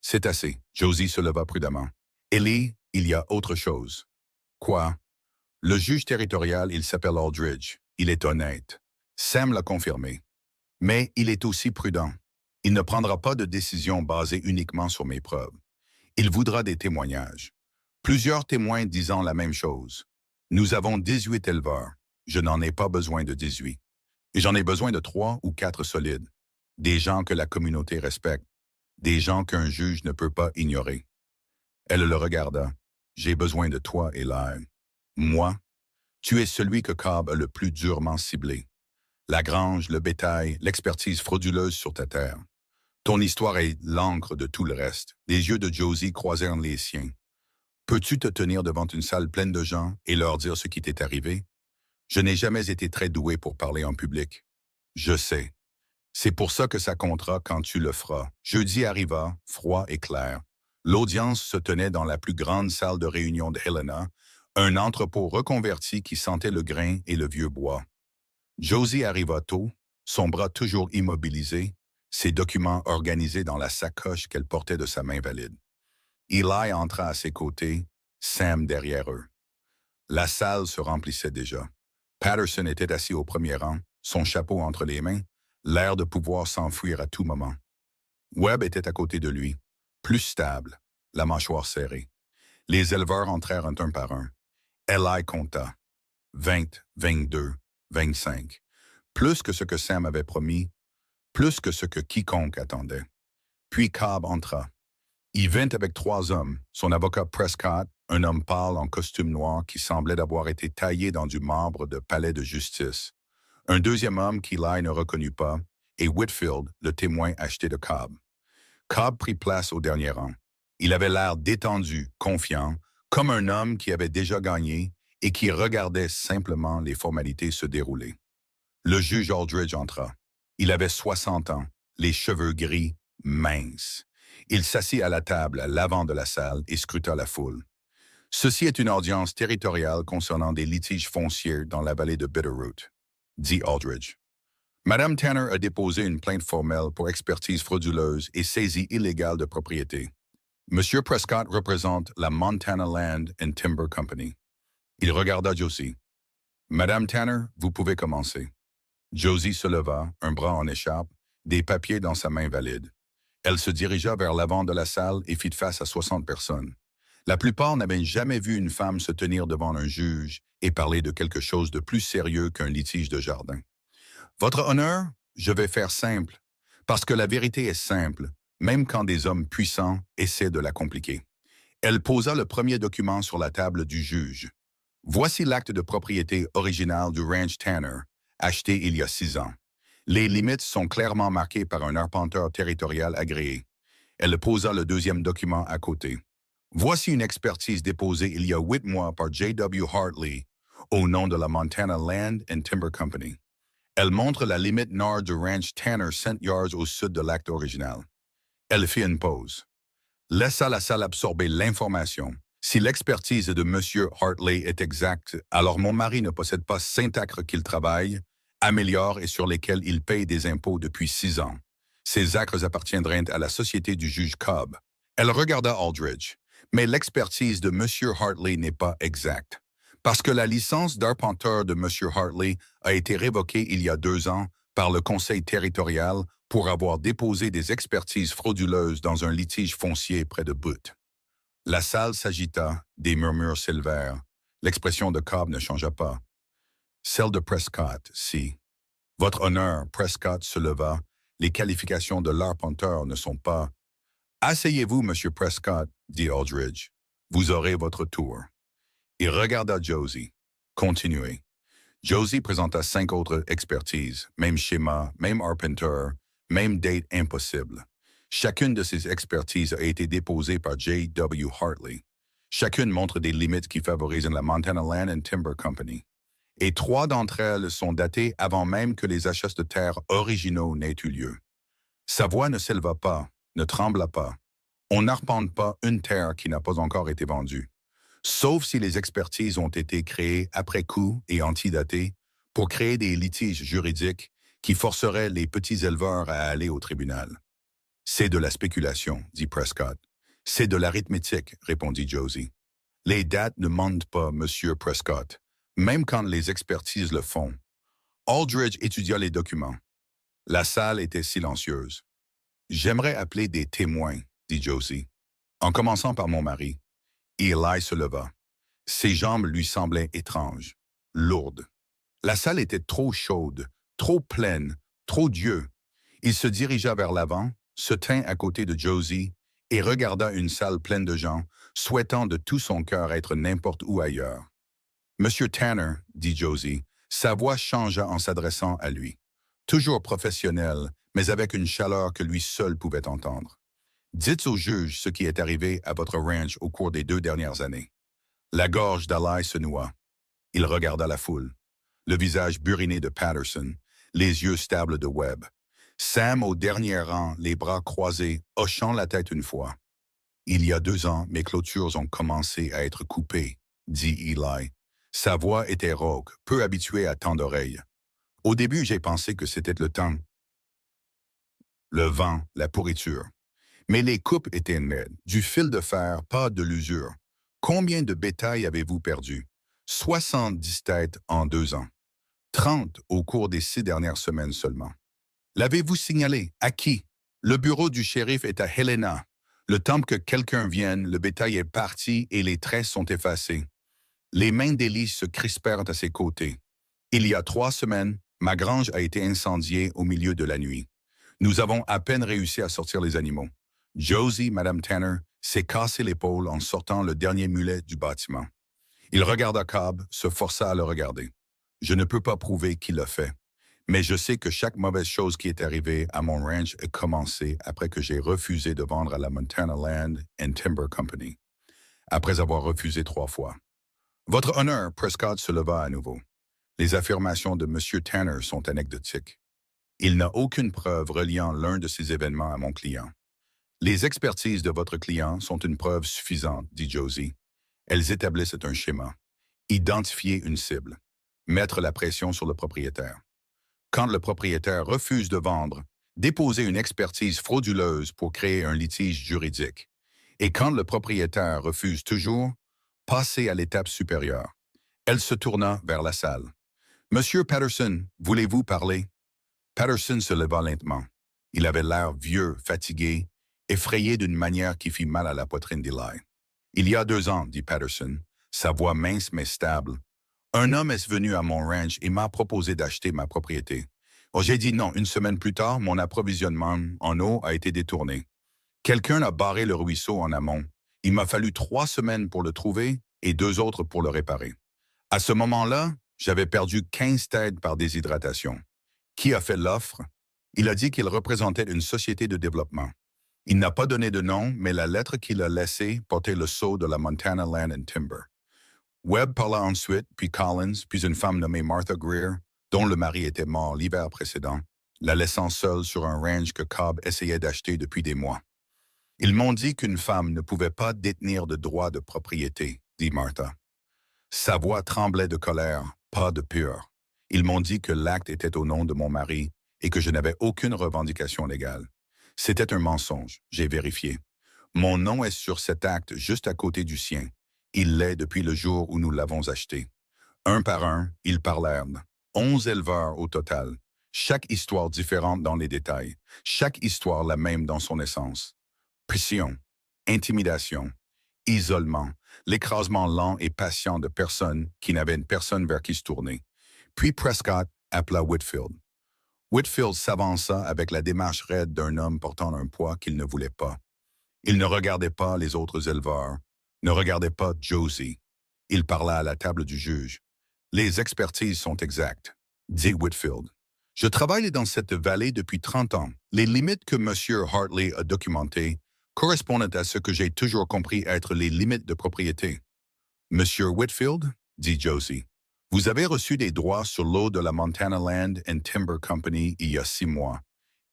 « C'est assez. » Josie se leva prudemment. « Ellie, il y a autre chose. »« Quoi? » ?»« Le juge territorial, il s'appelle Aldridge. Il est honnête. Sam l'a confirmé. Mais il est aussi prudent. Il ne prendra pas de décision basée uniquement sur mes preuves. Il voudra des témoignages. Plusieurs témoins disant la même chose. Nous avons 18 éleveurs. Je n'en ai pas besoin de 18. Et j'en ai besoin de 3 ou 4 solides. Des gens que la communauté respecte. Des gens qu'un juge ne peut pas ignorer. Elle le regarda. « J'ai besoin de toi, Eli. Moi, tu es celui que Cobb a le plus durement ciblé. La grange, le bétail, l'expertise frauduleuse sur ta terre. Ton histoire est l'encre de tout le reste. » Les yeux de Josie croisèrent les siens. « Peux-tu te tenir devant une salle pleine de gens et leur dire ce qui t'est arrivé? Je n'ai jamais été très doué pour parler en public. Je sais. C'est pour ça que ça comptera quand tu le feras. » Jeudi arriva, froid et clair. L'audience se tenait dans la plus grande salle de réunion de Helena, un entrepôt reconverti qui sentait le grain et le vieux bois. Josie arriva tôt, son bras toujours immobilisé, ses documents organisés dans la sacoche qu'elle portait de sa main valide. Eli entra à ses côtés, Sam derrière eux. La salle se remplissait déjà. Patterson était assis au premier rang, son chapeau entre les mains, l'air de pouvoir s'enfuir à tout moment. Webb était à côté de lui, plus stable, la mâchoire serrée. Les éleveurs entrèrent un par un. Eli compta. 20, 22, 25. Plus que ce que Sam avait promis, plus que ce que quiconque attendait. Puis Cobb entra. Il vint avec 3 hommes, son avocat Prescott, un homme pâle en costume noir qui semblait d'avoir été taillé dans du marbre de palais de justice. Un deuxième homme qu'Eli ne reconnut pas, et Whitfield, le témoin acheté de Cobb. Cobb prit place au dernier rang. Il avait l'air détendu, confiant, comme un homme qui avait déjà gagné et qui regardait simplement les formalités se dérouler. Le juge Aldridge entra. Il avait 60 ans, les cheveux gris, minces. Il s'assit à la table à l'avant de la salle et scruta la foule. Ceci est une audience territoriale concernant des litiges fonciers dans la vallée de Bitterroot, dit Aldridge. Madame Tanner a déposé une plainte formelle pour expertise frauduleuse et saisie illégale de propriété. Monsieur Prescott représente la Montana Land and Timber Company. Il regarda Josie. Madame Tanner, vous pouvez commencer. Josie se leva, un bras en écharpe, des papiers dans sa main valide. Elle se dirigea vers l'avant de la salle et fit face à 60 personnes. La plupart n'avaient jamais vu une femme se tenir devant un juge et parler de quelque chose de plus sérieux qu'un litige de jardin. Votre honneur, je vais faire simple, parce que la vérité est simple, même quand des hommes puissants essaient de la compliquer. Elle posa le premier document sur la table du juge. Voici l'acte de propriété original du Ranch Tanner, acheté il y a 6 ans. Les limites sont clairement marquées par un arpenteur territorial agréé. Elle posa le deuxième document à côté. Voici une expertise déposée il y a 8 mois par J.W. Hartley au nom de la Montana Land and Timber Company. Elle montre la limite nord du ranch Tanner 100 yards au sud de l'acte original. Elle fit une pause. Laissa la salle absorber l'information. Si l'expertise de M. Hartley est exacte, alors mon mari ne possède pas 5 acres qu'il travaille, améliore et sur lesquels il paye des impôts depuis 6 ans. Ces acres appartiendraient à la société du juge Cobb. Elle regarda Aldridge. Mais l'expertise de M. Hartley n'est pas exacte. Parce que la licence d'arpenteur de M. Hartley a été révoquée il y a 2 ans par le Conseil territorial pour avoir déposé des expertises frauduleuses dans un litige foncier près de Butte. La salle s'agita, des murmures s'élevèrent. L'expression de Cobb ne changea pas. Celle de Prescott, si. Votre honneur, Prescott se leva. Les qualifications de l'arpenteur ne sont pas... Asseyez-vous, Monsieur Prescott, dit Aldridge. Vous aurez votre tour. Il regarda Josie. Continuez. Josie présenta 5 autres expertises, même schéma, même arpenteur, même date impossible. Chacune de ces expertises a été déposée par J.W. Hartley. Chacune montre des limites qui favorisent la Montana Land and Timber Company. Et 3 d'entre elles sont datées avant même que les achats de terre originaux n'aient eu lieu. Sa voix ne s'éleva pas, ne trembla pas. On n'arpente pas une terre qui n'a pas encore été vendue. Sauf si les expertises ont été créées après coup et antidatées pour créer des litiges juridiques qui forceraient les petits éleveurs à aller au tribunal. C'est de la spéculation, dit Prescott. C'est de l'arithmétique, répondit Josie. Les dates ne mentent pas, Monsieur Prescott, même quand les expertises le font. Aldridge étudia les documents. La salle était silencieuse. J'aimerais appeler des témoins, dit Josie, en commençant par mon mari. Eli se leva. Ses jambes lui semblaient étranges, lourdes. La salle était trop chaude, trop pleine, trop Dieu. Il se dirigea vers l'avant, se tint à côté de Josie et regarda une salle pleine de gens, souhaitant de tout son cœur être n'importe où ailleurs. Monsieur Tanner, dit Josie, sa voix changea en s'adressant à lui. Toujours professionnel, mais avec une chaleur que lui seul pouvait entendre. Dites au juge ce qui est arrivé à votre ranch au cours des 2 dernières années. La gorge d'Ali se noua. Il regarda la foule. Le visage buriné de Patterson, les yeux stables de Webb. Sam au dernier rang, les bras croisés, hochant la tête une fois. Il y a 2 ans, mes clôtures ont commencé à être coupées, dit Eli. Sa voix était rauque, peu habituée à tant d'oreilles. Au début, j'ai pensé que c'était le temps. Le vent, la pourriture. Mais les coupes étaient naides, du fil de fer, pas de l'usure. Combien de bétail avez-vous perdu? 70 têtes en 2 ans. 30 au cours des 6 dernières semaines seulement. L'avez-vous signalé? À qui? Le bureau du shérif est à Helena. Le temps que quelqu'un vienne, le bétail est parti et les traces sont effacées. Les mains d'Ellie se crispèrent à ses côtés. Il y a 3 semaines, ma grange a été incendiée au milieu de la nuit. Nous avons à peine réussi à sortir les animaux. Josie, Madame Tanner, s'est cassé l'épaule en sortant le dernier mulet du bâtiment. Il regarda Cobb, se força à le regarder. Je ne peux pas prouver qu'il l'a fait, mais je sais que chaque mauvaise chose qui est arrivée à mon ranch a commencé après que j'ai refusé de vendre à la Montana Land and Timber Company, après avoir refusé 3 fois. Votre honneur, Prescott se leva à nouveau. Les affirmations de M. Tanner sont anecdotiques. Il n'a aucune preuve reliant l'un de ces événements à mon client. Les expertises de votre client sont une preuve suffisante, dit Josie. Elles établissent un schéma. Identifier une cible. Mettre la pression sur le propriétaire. Quand le propriétaire refuse de vendre, déposer une expertise frauduleuse pour créer un litige juridique. Et quand le propriétaire refuse toujours, passer à l'étape supérieure. Elle se tourna vers la salle. Monsieur Patterson, voulez-vous parler? Patterson se leva lentement. Il avait l'air vieux, fatigué, effrayé d'une manière qui fit mal à la poitrine d'Eli. Il y a 2 ans, dit Patterson, sa voix mince mais stable. Un homme est venu à mon ranch et m'a proposé d'acheter ma propriété. Oh, j'ai dit non. 1 semaine plus tard, mon approvisionnement en eau a été détourné. Quelqu'un a barré le ruisseau en amont. Il m'a fallu 3 semaines pour le trouver et 2 autres pour le réparer. À ce moment-là, j'avais perdu 15 têtes par déshydratation. Qui a fait l'offre? Il a dit qu'il représentait une société de développement. Il n'a pas donné de nom, mais la lettre qu'il a laissée portait le sceau de la Montana Land and Timber. Webb parla ensuite, puis Collins, puis une femme nommée Martha Greer, dont le mari était mort l'hiver précédent, la laissant seule sur un ranch que Cobb essayait d'acheter depuis des mois. Ils m'ont dit qu'une femme ne pouvait pas détenir de droit de propriété, dit Martha. Sa voix tremblait de colère, pas de peur. Ils m'ont dit que l'acte était au nom de mon mari et que je n'avais aucune revendication légale. C'était un mensonge, j'ai vérifié. Mon nom est sur cet acte juste à côté du sien. Il l'est depuis le jour où nous l'avons acheté. Un par un, ils parlèrent. 11 éleveurs au total. Chaque histoire différente dans les détails. Chaque histoire la même dans son essence. Pression, intimidation, isolement, l'écrasement lent et patient de personnes qui n'avaient une personne vers qui se tourner. Puis Prescott appela Whitfield. Whitfield s'avança avec la démarche raide d'un homme portant un poids qu'il ne voulait pas. Il ne regardait pas les autres éleveurs, ne regardait pas Josie. Il parla à la table du juge. Les expertises sont exactes, dit Whitfield. Je travaille dans cette vallée depuis 30 ans. Les limites que M. Hartley a documentées correspondent à ce que j'ai toujours compris être les limites de propriété. Monsieur Whitfield, dit Josie, vous avez reçu des droits sur l'eau de la Montana Land and Timber Company il y a 6 mois.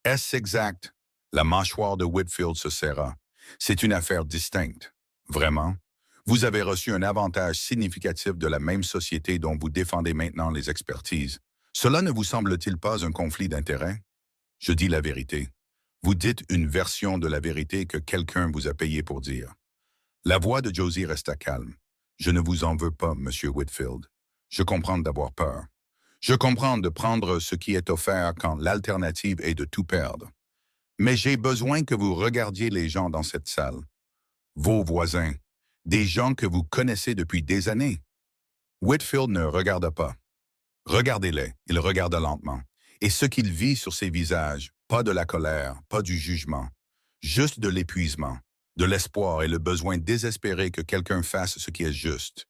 Est-ce exact? La mâchoire de Whitfield se serra. C'est une affaire distincte. Vraiment? Vous avez reçu un avantage significatif de la même société dont vous défendez maintenant les expertises. Cela ne vous semble-t-il pas un conflit d'intérêts? Je dis la vérité. Vous dites une version de la vérité que quelqu'un vous a payé pour dire. La voix de Josie resta calme. Je ne vous en veux pas, Monsieur Whitfield. Je comprends d'avoir peur. Je comprends de prendre ce qui est offert quand l'alternative est de tout perdre. Mais j'ai besoin que vous regardiez les gens dans cette salle. Vos voisins, des gens que vous connaissez depuis des années. Whitfield ne regarda pas. Regardez-les, il regarda lentement. Et ce qu'il vit sur ses visages, pas de la colère, pas du jugement, juste de l'épuisement, de l'espoir et le besoin désespéré que quelqu'un fasse ce qui est juste.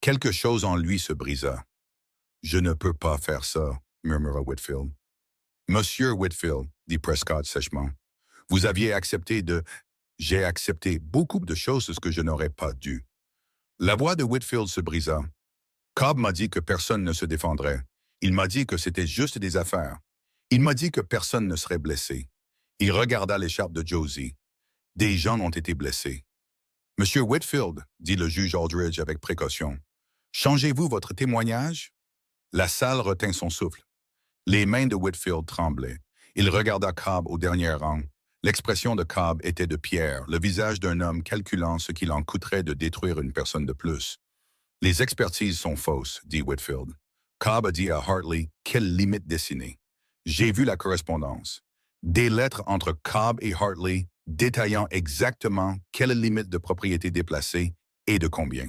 Quelque chose en lui se brisa. « Je ne peux pas faire ça, » murmura Whitfield. « Monsieur Whitfield, » dit Prescott sèchement, « vous aviez accepté de... J'ai accepté beaucoup de choses que je n'aurais pas dû. » La voix de Whitfield se brisa. Cobb m'a dit que personne ne se défendrait. Il m'a dit que c'était juste des affaires. Il m'a dit que personne ne serait blessé. Il regarda l'écharpe de Josie. Des gens ont été blessés. « Monsieur Whitfield, » dit le juge Aldridge avec précaution, « changez-vous votre témoignage? » La salle retint son souffle. Les mains de Whitfield tremblaient. Il regarda Cobb au dernier rang. L'expression de Cobb était de pierre, le visage d'un homme calculant ce qu'il en coûterait de détruire une personne de plus. « Les expertises sont fausses, » dit Whitfield. Cobb a dit à Hartley quelle limite dessiner. J'ai vu la correspondance. Des lettres entre Cobb et Hartley détaillant exactement quelle limite de propriété déplacée et de combien.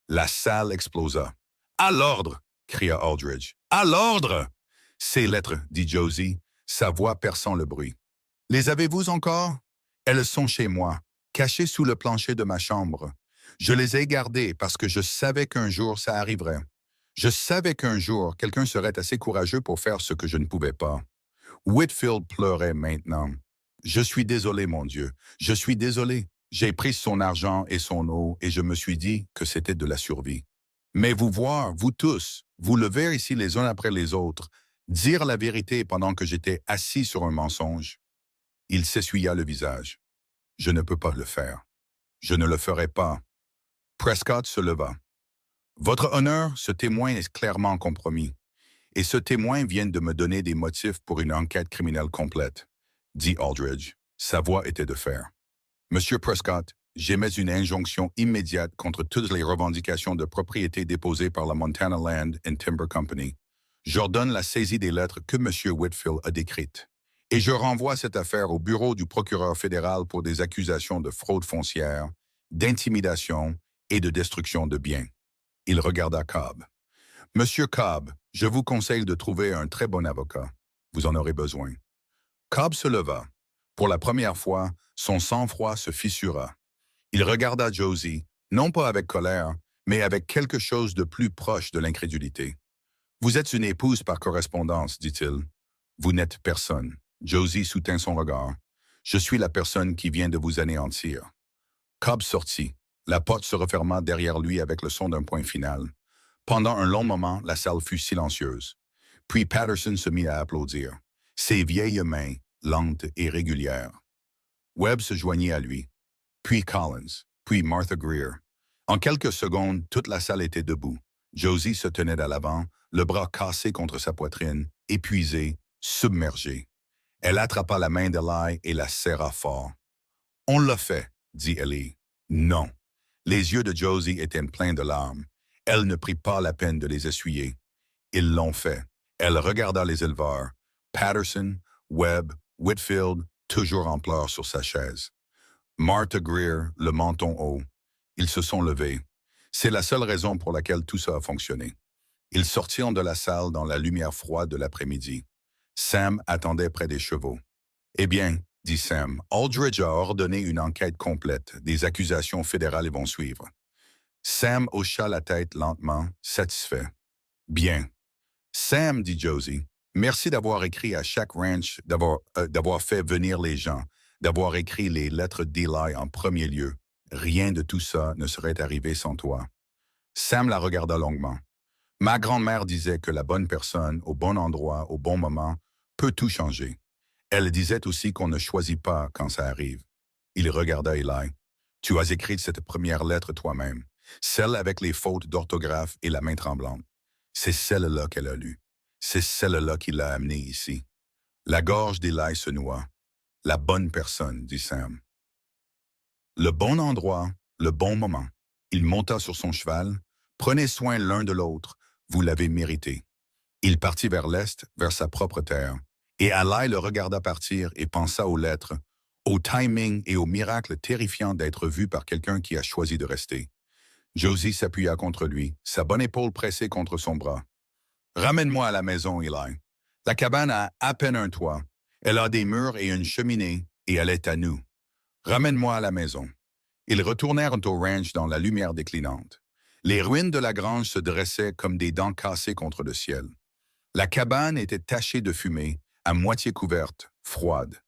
La salle explosa. « À l'ordre! » cria Aldridge. « À l'ordre! » Ces lettres, dit Josie, sa voix perçant le bruit. « Les avez-vous encore? Elles sont chez moi, cachées sous le plancher de ma chambre. Je les ai gardées parce que je savais qu'un jour ça arriverait. Je savais qu'un jour quelqu'un serait assez courageux pour faire ce que je ne pouvais pas. » Whitfield pleurait maintenant. « Je suis désolé, mon Dieu. Je suis désolé. J'ai pris son argent et son eau et je me suis dit que c'était de la survie. Mais vous voir, vous tous, vous lever ici les uns après les autres, dire la vérité pendant que j'étais assis sur un mensonge. » Il s'essuya le visage. « Je ne peux pas le faire. Je ne le ferai pas. » Prescott se leva. « Votre honneur, ce témoin est clairement compromis. Et ce témoin vient de me donner des motifs pour une enquête criminelle complète, » dit Aldridge. Sa voix était de fer. « Monsieur Prescott, j'émets une injonction immédiate contre toutes les revendications de propriété déposées par la Montana Land and Timber Company. J'ordonne la saisie des lettres que Monsieur Whitfield a décrites. Et je renvoie cette affaire au bureau du procureur fédéral pour des accusations de fraude foncière, d'intimidation et de destruction de biens. » Il regarda Cobb. « Monsieur Cobb, je vous conseille de trouver un très bon avocat. Vous en aurez besoin. » Cobb se leva. Pour la première fois, son sang-froid se fissura. Il regarda Josie, non pas avec colère, mais avec quelque chose de plus proche de l'incrédulité. « Vous êtes une épouse par correspondance, dit-il. Vous n'êtes personne. » Josie soutint son regard. « Je suis la personne qui vient de vous anéantir. » Cobb sortit. La porte se referma derrière lui avec le son d'un point final. Pendant un long moment, la salle fut silencieuse. Puis Patterson se mit à applaudir. Ses vieilles mains, lentes et régulières. Webb se joignit à lui. Puis Collins. Puis Martha Greer. En quelques secondes, toute la salle était debout. Josie se tenait à l'avant, le bras cassé contre sa poitrine, épuisée, submergée. Elle attrapa la main d'Eli et la serra fort. « On l'a fait, » dit Ellie. « Non. » Les yeux de Josie étaient pleins de larmes. Elle ne prit pas la peine de les essuyer. Ils l'ont fait. Elle regarda les éleveurs. Patterson, Webb, Whitfield, toujours en pleurs sur sa chaise. Martha Greer, le menton haut. Ils se sont levés. C'est la seule raison pour laquelle tout ça a fonctionné. Ils sortirent de la salle dans la lumière froide de l'après-midi. Sam attendait près des chevaux. « Eh bien, » dit Sam, « Aldridge a ordonné une enquête complète. Des accusations fédérales vont suivre. » Sam hocha la tête lentement, satisfait. « Bien. »« Sam, » dit Josie, « merci d'avoir écrit à chaque ranch, d'avoir fait venir les gens, d'avoir écrit les lettres d'Eli en premier lieu. Rien de tout ça ne serait arrivé sans toi. » Sam la regarda longuement. « Ma grand-mère disait que la bonne personne, au bon endroit, au bon moment, peut tout changer. Elle disait aussi qu'on ne choisit pas quand ça arrive. » Il regarda Eli. « Tu as écrit cette première lettre toi-même. Celle avec les fautes d'orthographe et la main tremblante. C'est celle-là qu'elle a lue. C'est celle-là qui l'a amenée ici. » La gorge d'Eli se noua. « La bonne personne, » dit Sam. « Le bon endroit, le bon moment. » Il monta sur son cheval. « Prenez soin l'un de l'autre. Vous l'avez mérité. » Il partit vers l'est, vers sa propre terre. Et Eli le regarda partir et pensa aux lettres, au timing et au miracle terrifiant d'être vu par quelqu'un qui a choisi de rester. Josie s'appuya contre lui, sa bonne épaule pressée contre son bras. « Ramène-moi à la maison, Eli. La cabane a à peine un toit. Elle a des murs et une cheminée, et elle est à nous. Ramène-moi à la maison. » Ils retournèrent au ranch dans la lumière déclinante. Les ruines de la grange se dressaient comme des dents cassées contre le ciel. La cabane était tachée de fumée, à moitié couverte, froide.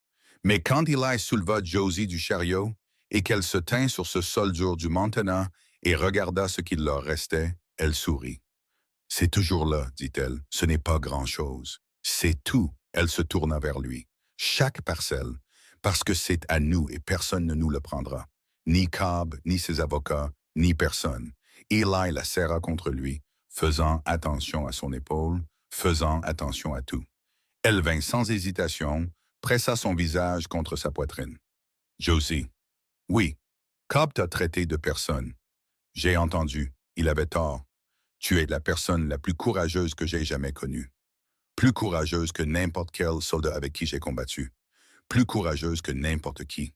Mais quand Eli souleva Josie du chariot et qu'elle se tint sur ce sol dur du Montana et regarda ce qu'il leur restait, elle sourit. « C'est toujours là, dit-elle, ce n'est pas grand-chose. C'est tout. » Elle se tourna vers lui. « Chaque parcelle, parce que c'est à nous et personne ne nous le prendra. Ni Cobb, ni ses avocats, ni personne. » Eli la serra contre lui, faisant attention à son épaule, faisant attention à tout. Elle vint sans hésitation, pressa son visage contre sa poitrine. « Josie. »« Oui. Cobb t'a traité de personne. J'ai entendu. Il avait tort. Tu es la personne la plus courageuse que j'ai jamais connue. » plus courageuse que n'importe quel soldat avec qui j'ai combattu, plus courageuse que n'importe qui.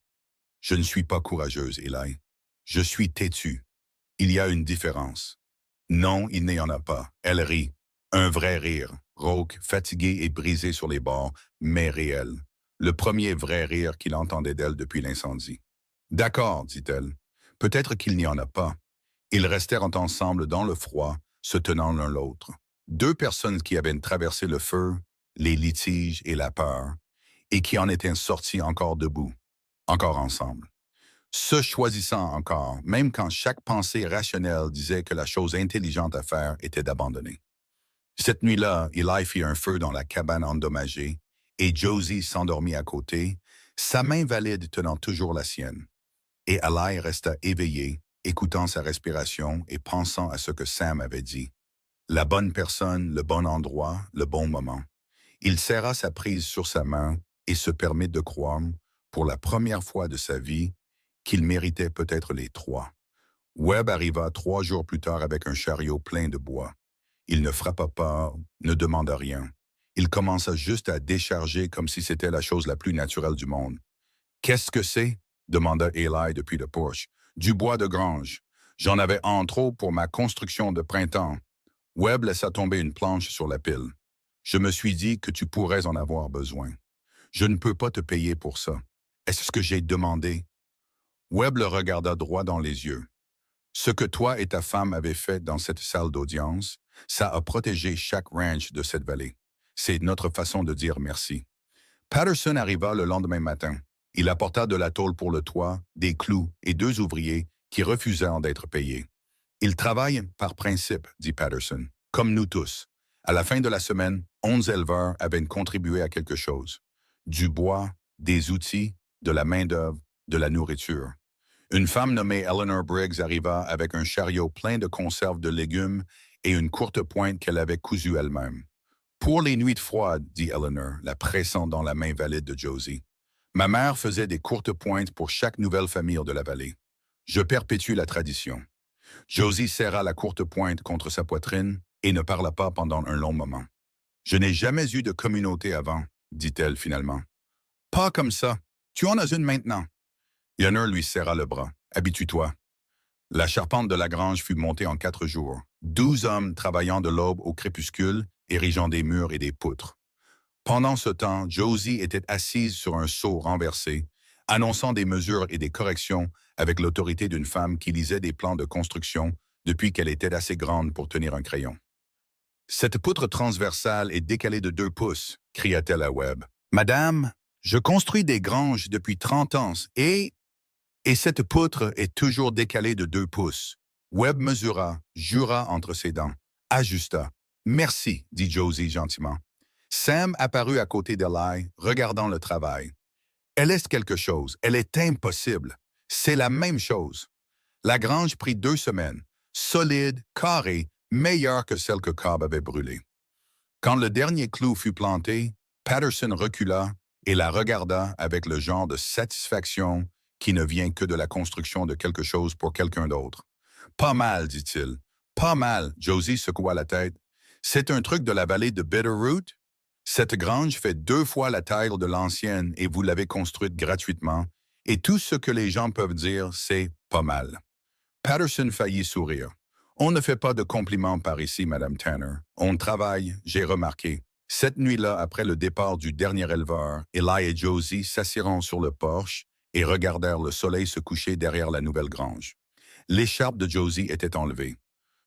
Je ne suis pas courageuse, Eli. Je suis têtue. Il y a une différence. Non, il n'y en a pas. Elle rit. Un vrai rire, rauque, fatigué et brisé sur les bords, mais réel. Le premier vrai rire qu'il entendait d'elle depuis l'incendie. D'accord, dit-elle. Peut-être qu'il n'y en a pas. Ils restèrent ensemble dans le froid, se tenant l'un l'autre. Deux personnes qui avaient traversé le feu, les litiges et la peur, et qui en étaient sorties encore debout, encore ensemble. Se choisissant encore, même quand chaque pensée rationnelle disait que la chose intelligente à faire était d'abandonner. Cette nuit-là, Eli fit un feu dans la cabane endommagée, et Josie s'endormit à côté, sa main valide tenant toujours la sienne. Et Eli resta éveillé, écoutant sa respiration et pensant à ce que Sam avait dit. La bonne personne, le bon endroit, le bon moment. Il serra sa prise sur sa main et se permit de croire, pour la première fois de sa vie, qu'il méritait peut-être les trois. Webb arriva 3 jours plus tard avec un chariot plein de bois. Il ne frappa pas, ne demanda rien. Il commença juste à décharger comme si c'était la chose la plus naturelle du monde. « Qu'est-ce que c'est ?» demanda Eli depuis le porche. « Du bois de grange. J'en avais en trop pour ma construction de printemps. » Webb laissa tomber une planche sur la pile. « Je me suis dit que tu pourrais en avoir besoin. Je ne peux pas te payer pour ça. Est-ce ce que j'ai demandé? » Webb le regarda droit dans les yeux. « Ce que toi et ta femme avez fait dans cette salle d'audience, ça a protégé chaque ranch de cette vallée. C'est notre façon de dire merci. » Patterson arriva le lendemain matin. Il apporta de la tôle pour le toit, des clous et 2 ouvriers qui refusèrent d'être payés. « Ils travaillent par principe, dit Patterson, comme nous tous. À la fin de la semaine, 11 éleveurs avaient contribué à quelque chose. Du bois, des outils, de la main-d'œuvre, de la nourriture. Une femme nommée Eleanor Briggs arriva avec un chariot plein de conserves de légumes et une courte pointe qu'elle avait cousue elle-même. « Pour les nuits froides, dit Eleanor, la pressant dans la main valide de Josie. Ma mère faisait des courtes pointes pour chaque nouvelle famille de la vallée. Je perpétue la tradition. » Josie serra la courte pointe contre sa poitrine et ne parla pas pendant un long moment. « Je n'ai jamais eu de communauté avant, dit-elle finalement. « Pas comme ça. Tu en as une maintenant. » Eleanor lui serra le bras. « Habitue-toi. » La charpente de la grange fut montée en 4 jours. 12 hommes travaillant de l'aube au crépuscule, érigeant des murs et des poutres. Pendant ce temps, Josie était assise sur un seau renversé, annonçant des mesures et des corrections avec l'autorité d'une femme qui lisait des plans de construction depuis qu'elle était assez grande pour tenir un crayon. « Cette poutre transversale est décalée de 2 pouces, cria-t-elle à Webb. « Madame, je construis des granges depuis 30 ans et cette poutre est toujours décalée de 2 pouces. » Webb mesura, jura entre ses dents, ajusta. « Merci, dit Josie gentiment. » Sam apparut à côté d'Eli, regardant le travail. « Elle est quelque chose, elle est impossible. C'est la même chose. » La grange prit 2 semaines, solide, carrée, meilleure que celle que Cobb avait brûlée. Quand le dernier clou fut planté, Patterson recula et la regarda avec le genre de satisfaction qui ne vient que de la construction de quelque chose pour quelqu'un d'autre. « Pas mal, dit-il. Pas mal, » Josie secoua la tête. « C'est un truc de la vallée de Bitterroot? Cette grange fait 2 fois la taille de l'ancienne et vous l'avez construite gratuitement, et tout ce que les gens peuvent dire, c'est « pas mal ». Patterson faillit sourire. « On ne fait pas de compliments par ici, Madame Tanner. On travaille, j'ai remarqué. » Cette nuit-là, après le départ du dernier éleveur, Eli et Josie s'assirent sur le porche et regardèrent le soleil se coucher derrière la nouvelle grange. L'écharpe de Josie était enlevée.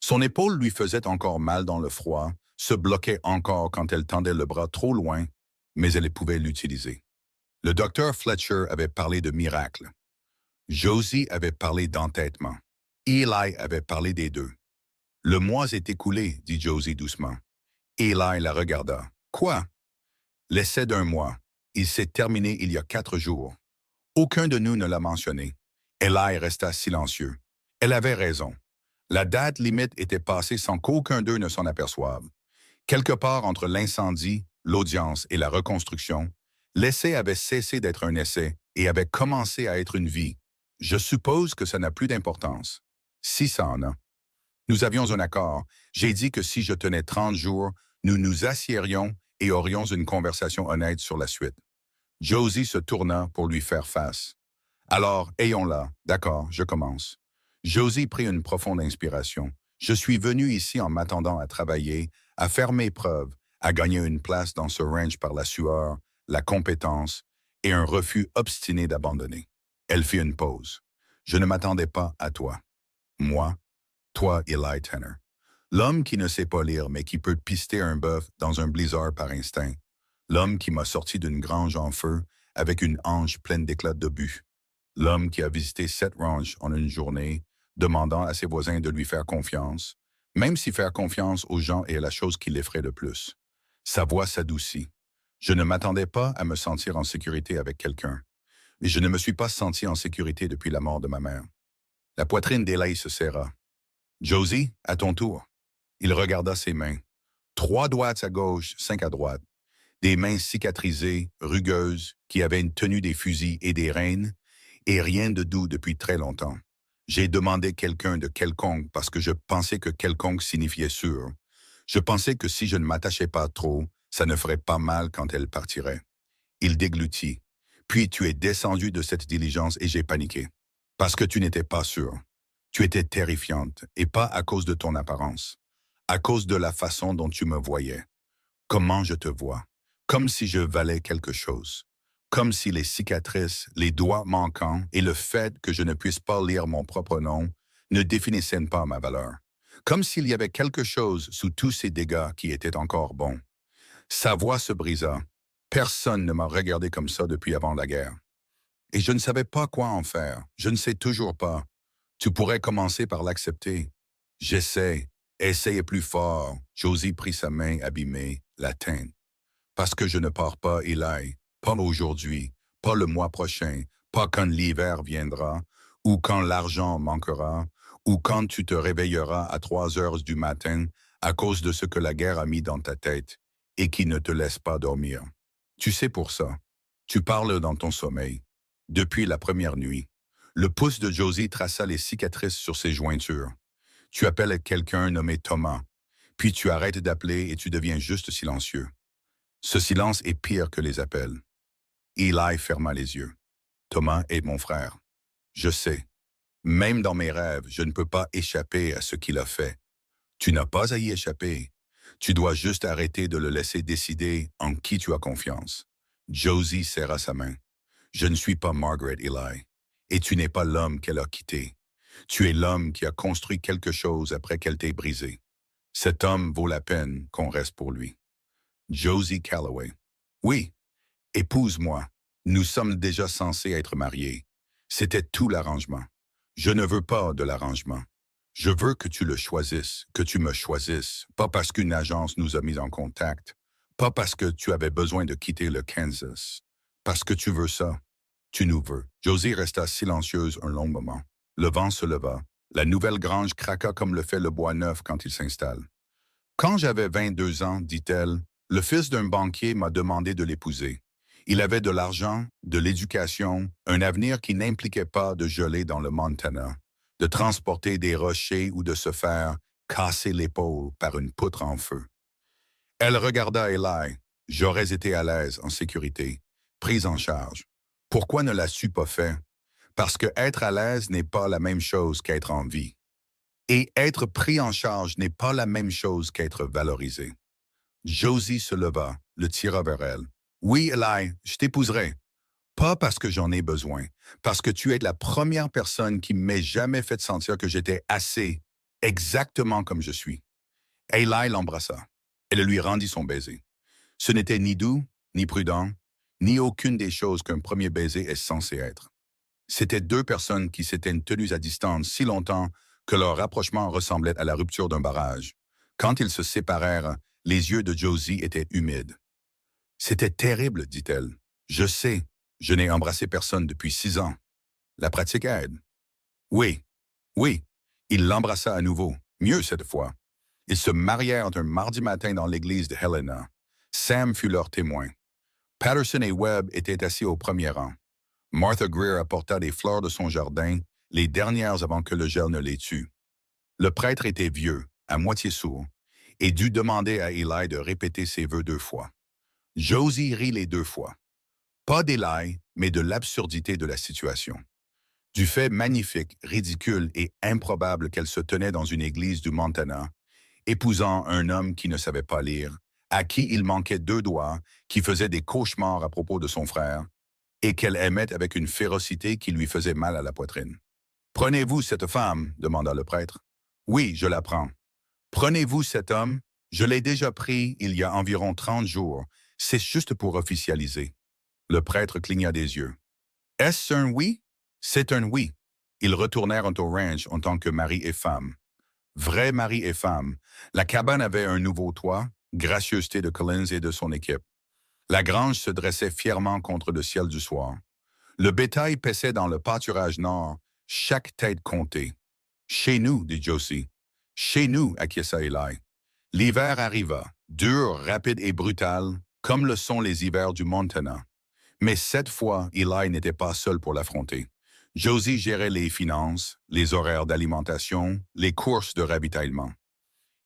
Son épaule lui faisait encore mal dans le froid, se bloquait encore quand elle tendait le bras trop loin, mais elle pouvait l'utiliser. Le docteur Fletcher avait parlé de miracle. Josie avait parlé d'entêtement. Eli avait parlé des deux. « Le mois est écoulé, dit Josie doucement. Eli la regarda. « Quoi? » « L'essai d'1 mois. Il s'est terminé il y a 4 jours. Aucun de nous ne l'a mentionné. » Eli resta silencieux. Elle avait raison. La date limite était passée sans qu'aucun d'eux ne s'en aperçoive. Quelque part entre l'incendie, l'audience et la reconstruction, l'essai avait cessé d'être un essai et avait commencé à être une vie. Je suppose que ça n'a plus d'importance. Si ça en a. Nous avions un accord. J'ai dit que si je tenais 30 jours, nous nous assiérions et aurions une conversation honnête sur la suite. Josie se tourna pour lui faire face. Alors, ayons-la. D'accord, je commence. Josie prit une profonde inspiration. Je suis venu ici en m'attendant à travailler, à faire mes preuves, à gagner une place dans ce ranch par la sueur, la compétence et un refus obstiné d'abandonner. Elle fit une pause. Je ne m'attendais pas à toi. Moi, toi, Eli Tanner. L'homme qui ne sait pas lire mais qui peut pister un bœuf dans un blizzard par instinct. L'homme qui m'a sorti d'une grange en feu avec une hanche pleine d'éclats d'obus. L'homme qui a visité 7 ranchs en une journée, demandant à ses voisins de lui faire confiance, même si faire confiance aux gens est la chose qui l'effraie le plus. Sa voix s'adoucit. Je ne m'attendais pas à me sentir en sécurité avec quelqu'un, mais je ne me suis pas senti en sécurité depuis la mort de ma mère. La poitrine d'Eli se serra. Josie, à ton tour. Il regarda ses mains. 3 doigts à gauche, 5 à droite. Des mains cicatrisées, rugueuses, qui avaient tenu des fusils et des rênes, et rien de doux depuis très longtemps. J'ai demandé quelqu'un de quelconque parce que je pensais que quelconque signifiait sûr. Je pensais que si je ne m'attachais pas trop, ça ne ferait pas mal quand elle partirait. Il déglutit. Puis tu es descendu de cette diligence et j'ai paniqué. Parce que tu n'étais pas sûr. Tu étais terrifiante, et pas à cause de ton apparence. À cause de la façon dont tu me voyais. Comment je te vois. Comme si je valais quelque chose. Comme si les cicatrices, les doigts manquants et le fait que je ne puisse pas lire mon propre nom ne définissaient pas ma valeur. Comme s'il y avait quelque chose sous tous ces dégâts qui était encore bon. Sa voix se brisa. Personne ne m'a regardé comme ça depuis avant la guerre. Et je ne savais pas quoi en faire. Je ne sais toujours pas. Tu pourrais commencer par l'accepter. J'essaie. Essaye plus fort. Josie prit sa main abîmée, la teinte. Parce que je ne pars pas, Eli. Pas aujourd'hui, pas le mois prochain, pas quand l'hiver viendra, ou quand l'argent manquera, ou quand tu te réveilleras à 3 heures du matin à cause de ce que la guerre a mis dans ta tête et qui ne te laisse pas dormir. Tu sais pour ça. Tu parles dans ton sommeil. Depuis la première nuit. Le pouce de Josie traça les cicatrices sur ses jointures. Tu appelles quelqu'un nommé Thomas, puis tu arrêtes d'appeler et tu deviens juste silencieux. Ce silence est pire que les appels. Eli ferma les yeux. Thomas est mon frère. Je sais. Même dans mes rêves, je ne peux pas échapper à ce qu'il a fait. Tu n'as pas à y échapper. Tu dois juste arrêter de le laisser décider en qui tu as confiance. Josie serra sa main. Je ne suis pas Margaret, Eli. Et tu n'es pas l'homme qu'elle a quitté. Tu es l'homme qui a construit quelque chose après qu'elle t'ait brisé. Cet homme vaut la peine qu'on reste pour lui. Josie Calloway. Oui, épouse-moi. Nous sommes déjà censés être mariés. C'était tout l'arrangement. Je ne veux pas de l'arrangement. Je veux que tu le choisisses, que tu me choisisses, pas parce qu'une agence nous a mis en contact, pas parce que tu avais besoin de quitter le Kansas, parce que tu veux ça. Tu nous veux. Josie resta silencieuse un long moment. Le vent se leva. La nouvelle grange craqua comme le fait le bois neuf quand il s'installe. Quand j'avais 22 ans, dit-elle, le fils d'un banquier m'a demandé de l'épouser. Il avait de l'argent, de l'éducation, un avenir qui n'impliquait pas de geler dans le Montana, de transporter des rochers ou de se faire casser l'épaule par une poutre en feu. Elle regarda Eli. J'aurais été à l'aise, en sécurité, prise en charge. Pourquoi ne l'as-tu pas fait? Parce que être à l'aise n'est pas la même chose qu'être en vie. Et être pris en charge n'est pas la même chose qu'être valorisé. Josie se leva, le tira vers elle. Oui, Eli, je t'épouserai. Pas parce que j'en ai besoin, parce que tu es la première personne qui m'ait jamais fait sentir que j'étais assez, exactement comme je suis. Eli l'embrassa. Elle lui rendit son baiser. Ce n'était ni doux, ni prudent, ni aucune des choses qu'un premier baiser est censé être. C'étaient 2 personnes qui s'étaient tenues à distance si longtemps que leur rapprochement ressemblait à la rupture d'un barrage. Quand ils se séparèrent, les yeux de Josie étaient humides. C'était terrible, dit-elle. Je sais, je n'ai embrassé personne depuis 6 ans. La pratique aide. Oui, oui. Il l'embrassa à nouveau, mieux cette fois. Ils se marièrent un mardi matin dans l'église de Helena. Sam fut leur témoin. Patterson et Webb étaient assis au premier rang. Martha Greer apporta des fleurs de son jardin, les dernières avant que le gel ne les tue. Le prêtre était vieux, à moitié sourd, et dut demander à Eli de répéter ses vœux 2 fois. Josie rit les deux fois. Pas d'Eli, mais de l'absurdité de la situation. Du fait magnifique, ridicule et improbable qu'elle se tenait dans une église du Montana, épousant un homme qui ne savait pas lire, à qui il manquait 2 doigts, qui faisait des cauchemars à propos de son frère, et qu'elle aimait avec une férocité qui lui faisait mal à la poitrine. Prenez-vous cette femme, demanda le prêtre. Oui, je la prends. Prenez-vous cet homme? Je l'ai déjà pris il y a environ 30 jours. C'est juste pour officialiser. Le prêtre cligna des yeux. Est-ce un oui? C'est un oui. Ils retournèrent au ranch en tant que mari et femme. Vrai mari et femme. La cabane avait un nouveau toit, gracieuseté de Collins et de son équipe. La grange se dressait fièrement contre le ciel du soir. Le bétail paissait dans le pâturage nord, chaque tête comptée. Chez nous, dit Josie. Chez nous, acquiesça Eli. L'hiver arriva, dur, rapide et brutal, comme le sont les hivers du Montana. Mais cette fois, Eli n'était pas seul pour l'affronter. Josie gérait les finances, les horaires d'alimentation, les courses de ravitaillement.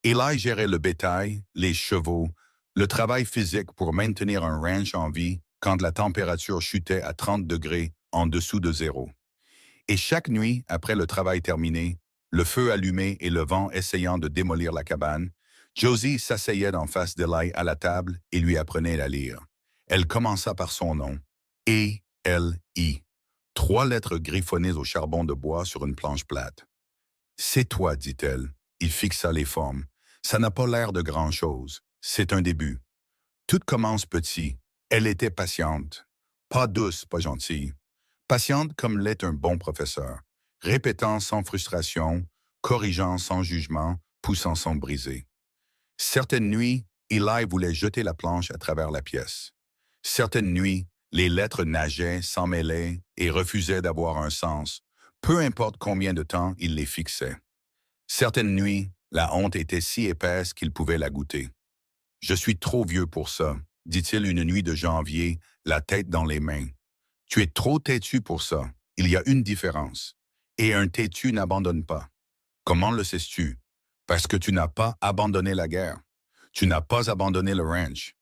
Eli gérait le bétail, les chevaux, le travail physique pour maintenir un ranch en vie quand la température chutait à 30 degrés en dessous de zéro. Et chaque nuit, après le travail terminé, le feu allumé et le vent essayant de démolir la cabane, Josie s'asseyait en face d'Eli à la table et lui apprenait à lire. Elle commença par son nom, E-L-I, 3 lettres griffonnées au charbon de bois sur une planche plate. C'est toi, dit-elle. Il fixa les formes. Ça n'a pas l'air de grand-chose. C'est un début. Tout commence petit. Elle était patiente. Pas douce, pas gentille. Patiente comme l'est un bon professeur. Répétant sans frustration, corrigeant sans jugement, poussant sans briser. Certaines nuits, Eli voulait jeter la planche à travers la pièce. Certaines nuits, les lettres nageaient, s'en mêlaient et refusaient d'avoir un sens, peu importe combien de temps il les fixait. Certaines nuits, la honte était si épaisse qu'il pouvait la goûter. « Je suis trop vieux pour ça », dit-il une nuit de janvier, la tête dans les mains. « Tu es trop têtu pour ça. Il y a une différence. Et un têtu n'abandonne pas. Comment le sais-tu? Parce que tu n'as pas abandonné la guerre. Tu n'as pas abandonné le ranch.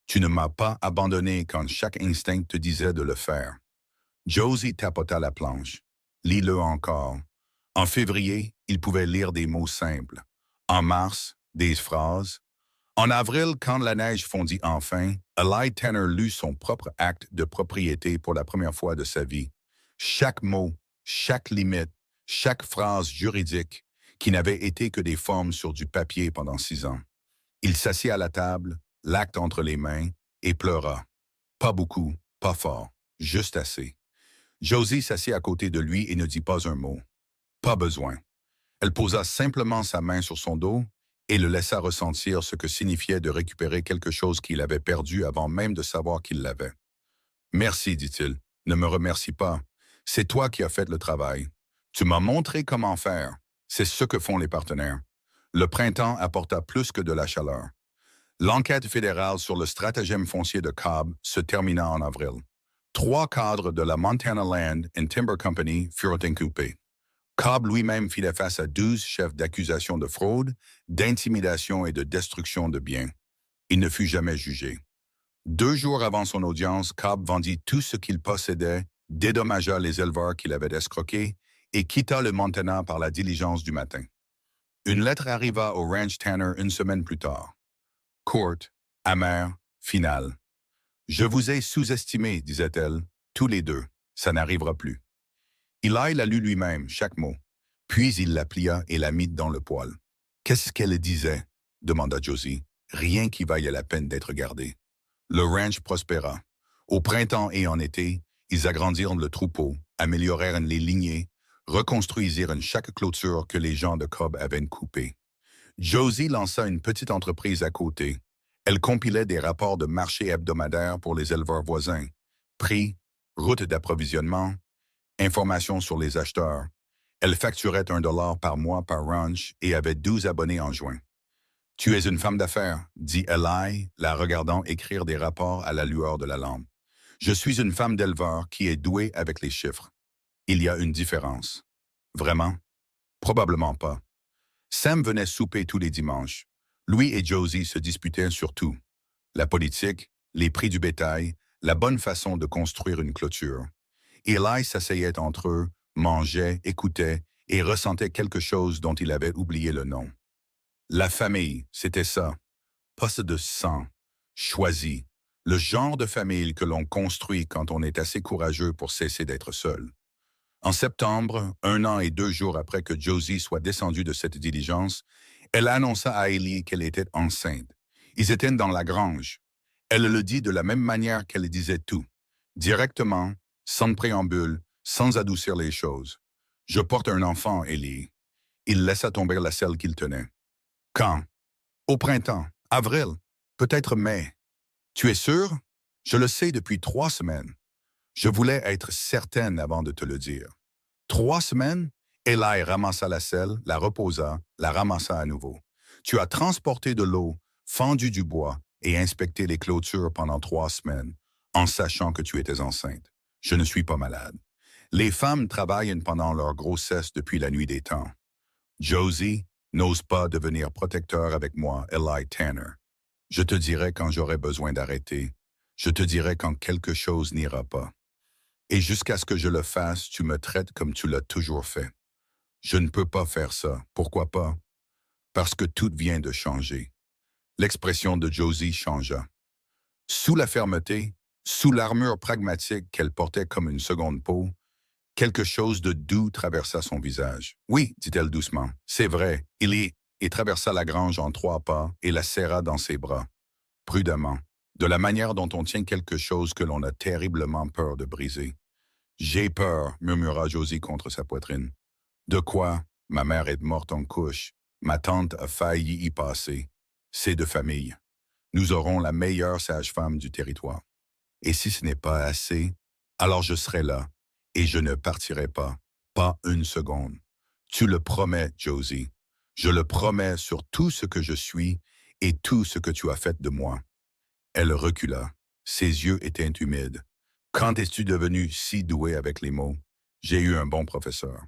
Tu ne m'as pas abandonné quand chaque instinct te disait de le faire. » Josie tapota la planche. « Lis-le encore. » En février, il pouvait lire des mots simples. En mars, des phrases. En avril, quand la neige fondit enfin, Eli Tanner lut son propre acte de propriété pour la première fois de sa vie. Chaque mot, chaque limite, chaque phrase juridique, qui n'avait été que des formes sur du papier pendant 6 ans. Il s'assit à la table, l'acte entre les mains, et pleura. Pas beaucoup, pas fort, juste assez. Josie s'assit à côté de lui et ne dit pas un mot. Pas besoin. Elle posa simplement sa main sur son dos et le laissa ressentir ce que signifiait de récupérer quelque chose qu'il avait perdu avant même de savoir qu'il l'avait. « Merci, dit-il. Ne me remercie pas. C'est toi qui as fait le travail. Tu m'as montré comment faire. C'est ce que font les partenaires. » Le printemps apporta plus que de la chaleur. L'enquête fédérale sur le stratagème foncier de Cobb se termina en avril. 3 cadres de la Montana Land and Timber Company furent inculpés. Cobb lui-même fit face à 12 chefs d'accusation de fraude, d'intimidation et de destruction de biens. Il ne fut jamais jugé. 2 jours avant son audience, Cobb vendit tout ce qu'il possédait, dédommagea les éleveurs qu'il avait escroqués et quitta le Montana par la diligence du matin. Une lettre arriva au ranch Tanner 1 semaine plus tard. Courte, amère, finale. « Je vous ai sous-estimé, disait-elle, tous les deux. Ça n'arrivera plus. » Eli la lut lui-même, chaque mot. Puis il la plia et la mit dans le poêle. « Qu'est-ce qu'elle disait? » demanda Josie. « Rien qui vaille la peine d'être gardé. » Le ranch prospéra. Au printemps et en été, ils agrandirent le troupeau, améliorèrent les lignées, reconstruisirent chaque clôture que les gens de Cobb avaient coupée. Josie lança une petite entreprise à côté. Elle compilait des rapports de marché hebdomadaires pour les éleveurs voisins. Prix, route d'approvisionnement, informations sur les acheteurs. Elle facturait $1 par mois par ranch et avait 12 abonnés en juin. « Tu es une femme d'affaires, » dit Eli, la regardant écrire des rapports à la lueur de la lampe. « Je suis une femme d'éleveur qui est douée avec les chiffres. Il y a une différence. » « Vraiment? » « Probablement pas. » Sam venait souper tous les dimanches. Lui et Josie se disputaient sur tout. La politique, les prix du bétail, la bonne façon de construire une clôture. Eli s'asseyait entre eux, mangeait, écoutait et ressentait quelque chose dont il avait oublié le nom. La famille, c'était ça. Poste de sang, choisi, le genre de famille que l'on construit quand on est assez courageux pour cesser d'être seul. En septembre, 1 an et 2 jours après que Josie soit descendue de cette diligence, elle annonça à Ellie qu'elle était enceinte. Ils étaient dans la grange. Elle le dit de la même manière qu'elle disait tout, directement, sans préambule, sans adoucir les choses. « Je porte un enfant, Ellie. » Il laissa tomber la selle qu'il tenait. « Quand? »« Au printemps. Avril. Peut-être mai. »« Tu es sûr? »« Je le sais depuis 3 semaines. » Je voulais être certaine avant de te le dire. 3 semaines? Eli ramassa la selle, la reposa, la ramassa à nouveau. Tu as transporté de l'eau, fendu du bois et inspecté les clôtures pendant 3 semaines, en sachant que tu étais enceinte. Je ne suis pas malade. Les femmes travaillent pendant leur grossesse depuis la nuit des temps. Josie n'ose pas devenir protecteur avec moi, Eli Tanner. Je te dirai quand j'aurai besoin d'arrêter. Je te dirai quand quelque chose n'ira pas. Et jusqu'à ce que je le fasse, tu me traites comme tu l'as toujours fait. Je ne peux pas faire ça. Pourquoi pas? Parce que tout vient de changer. L'expression de Josie changea. Sous la fermeté, sous l'armure pragmatique qu'elle portait comme une seconde peau, quelque chose de doux traversa son visage. « Oui, dit-elle doucement, c'est vrai, il y... » et traversa la grange en 3 pas et la serra dans ses bras. Prudemment, de la manière dont on tient quelque chose que l'on a terriblement peur de briser. « J'ai peur, murmura Josie contre sa poitrine. « De quoi? Ma mère est morte en couche. Ma tante a failli y passer. C'est de famille. Nous aurons la meilleure sage-femme du territoire. Et si ce n'est pas assez, alors je serai là, et je ne partirai pas, pas une seconde. Tu le promets, Josie. Je le promets sur tout ce que je suis et tout ce que tu as fait de moi. » Elle recula. Ses yeux étaient humides. « Quand es-tu devenue si douée avec les mots? J'ai eu un bon professeur. »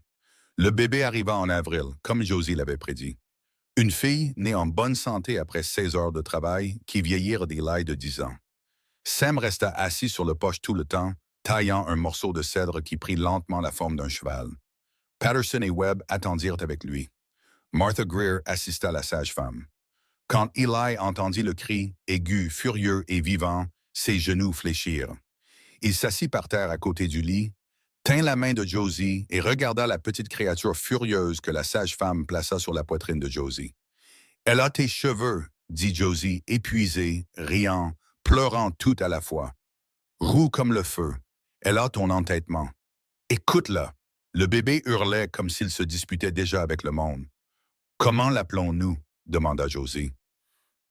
Le bébé arriva en avril, comme Josie l'avait prédit. Une fille née en bonne santé après 16 heures de travail qui vieillirent d'Eli de 10 ans. Sam resta assis sur le porche tout le temps, taillant un morceau de cèdre qui prit lentement la forme d'un cheval. Patterson et Webb attendirent avec lui. Martha Greer assista la sage-femme. Quand Eli entendit le cri, aigu, furieux et vivant, ses genoux fléchirent. Il s'assit par terre à côté du lit, tint la main de Josie et regarda la petite créature furieuse que la sage-femme plaça sur la poitrine de Josie. « Elle a tes cheveux, » dit Josie, épuisée, riant, pleurant tout à la fois. « Roux comme le feu. Elle a ton entêtement. Écoute-la. » Le bébé hurlait comme s'il se disputait déjà avec le monde. « Comment l'appelons-nous? » demanda Josie.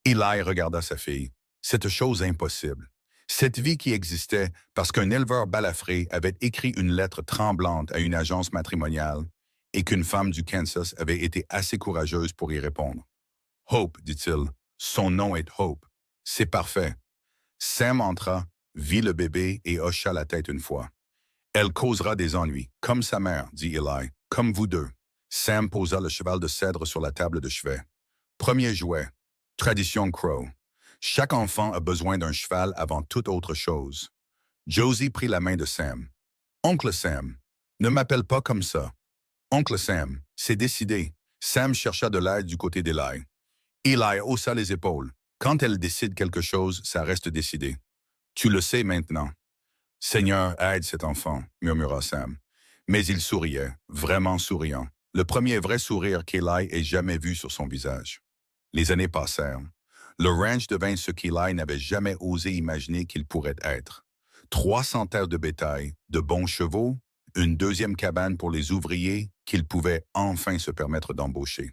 Eli regarda sa fille. Cette chose impossible. Cette vie qui existait parce qu'un éleveur balafré avait écrit une lettre tremblante à une agence matrimoniale et qu'une femme du Kansas avait été assez courageuse pour y répondre. « Hope, dit-il. Son nom est Hope. C'est parfait. » Sam entra, vit le bébé et hocha la tête une fois. « Elle causera des ennuis, comme sa mère, dit Eli, comme vous deux. » Sam posa le cheval de cèdre sur la table de chevet. Premier jouet. Tradition Crow. Chaque enfant a besoin d'un cheval avant toute autre chose. Josie prit la main de Sam. « Oncle Sam, ne m'appelle pas comme ça. »« Oncle Sam, c'est décidé. » Sam chercha de l'aide du côté d'Eli. Eli haussa les épaules. « Quand elle décide quelque chose, ça reste décidé. Tu le sais maintenant. »« Seigneur, aide cet enfant, » murmura Sam. Mais il souriait, vraiment souriant. Le premier vrai sourire qu'Eli ait jamais vu sur son visage. Les années passèrent. Le ranch devint ce qu'Eli n'avait jamais osé imaginer qu'il pourrait être. 300 terres de bétail, de bons chevaux, une deuxième cabane pour les ouvriers qu'il pouvait enfin se permettre d'embaucher.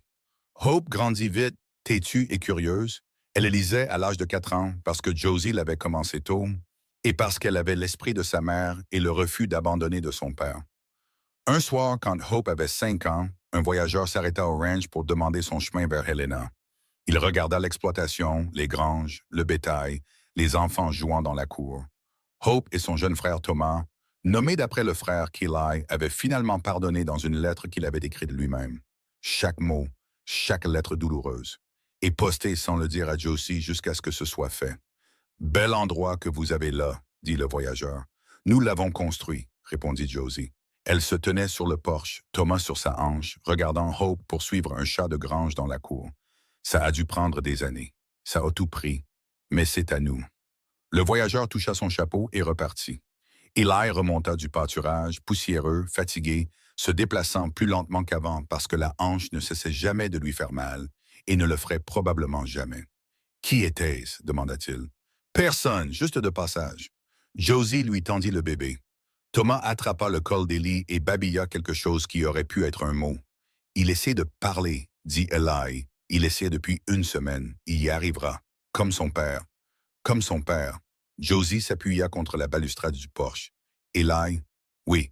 Hope grandit vite, têtue et curieuse. Elle lisait à l'âge de 4 ans parce que Josie l'avait commencé tôt et parce qu'elle avait l'esprit de sa mère et le refus d'abandonner de son père. Un soir, quand Hope avait 5 ans, un voyageur s'arrêta au ranch pour demander son chemin vers Helena. Il regarda l'exploitation, les granges, le bétail, les enfants jouant dans la cour. Hope et son jeune frère Thomas, nommés d'après le frère qu'Eli avait finalement pardonné dans une lettre qu'il avait écrite lui-même. Chaque mot, chaque lettre douloureuse, et postée sans le dire à Josie jusqu'à ce que ce soit fait. Bel endroit que vous avez là, dit le voyageur. Nous l'avons construit, répondit Josie. Elle se tenait sur le porche, Thomas sur sa hanche, regardant Hope poursuivre un chat de grange dans la cour. Ça a dû prendre des années. Ça a tout pris. Mais c'est à nous. Le voyageur toucha son chapeau et repartit. Eli remonta du pâturage, poussiéreux, fatigué, se déplaçant plus lentement qu'avant parce que la hanche ne cessait jamais de lui faire mal et ne le ferait probablement jamais. « Qui était-ce » demanda-t-il. « Personne, juste de passage. » Josie lui tendit le bébé. Thomas attrapa le col d'Élie et babilla quelque chose qui aurait pu être un mot. « Il essaie de parler, » dit Eli. « Il essaie depuis une semaine. Il y arrivera. Comme son père. » Comme son père. Josie s'appuya contre la balustrade du porche. « Eli, oui.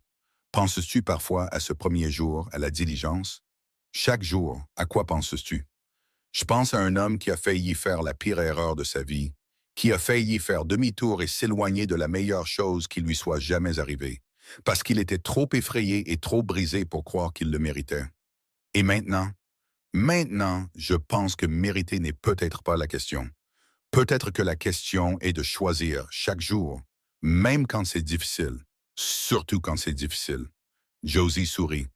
Penses-tu parfois à ce premier jour, à la diligence? Chaque jour, à quoi penses-tu? Je pense à un homme qui a failli faire la pire erreur de sa vie, qui a failli faire demi-tour et s'éloigner de la meilleure chose qui lui soit jamais arrivée, parce qu'il était trop effrayé et trop brisé pour croire qu'il le méritait. Et maintenant, je pense que mériter n'est peut-être pas la question. Peut-être que la question est de choisir chaque jour, même quand c'est difficile, surtout quand c'est difficile. » Josie sourit.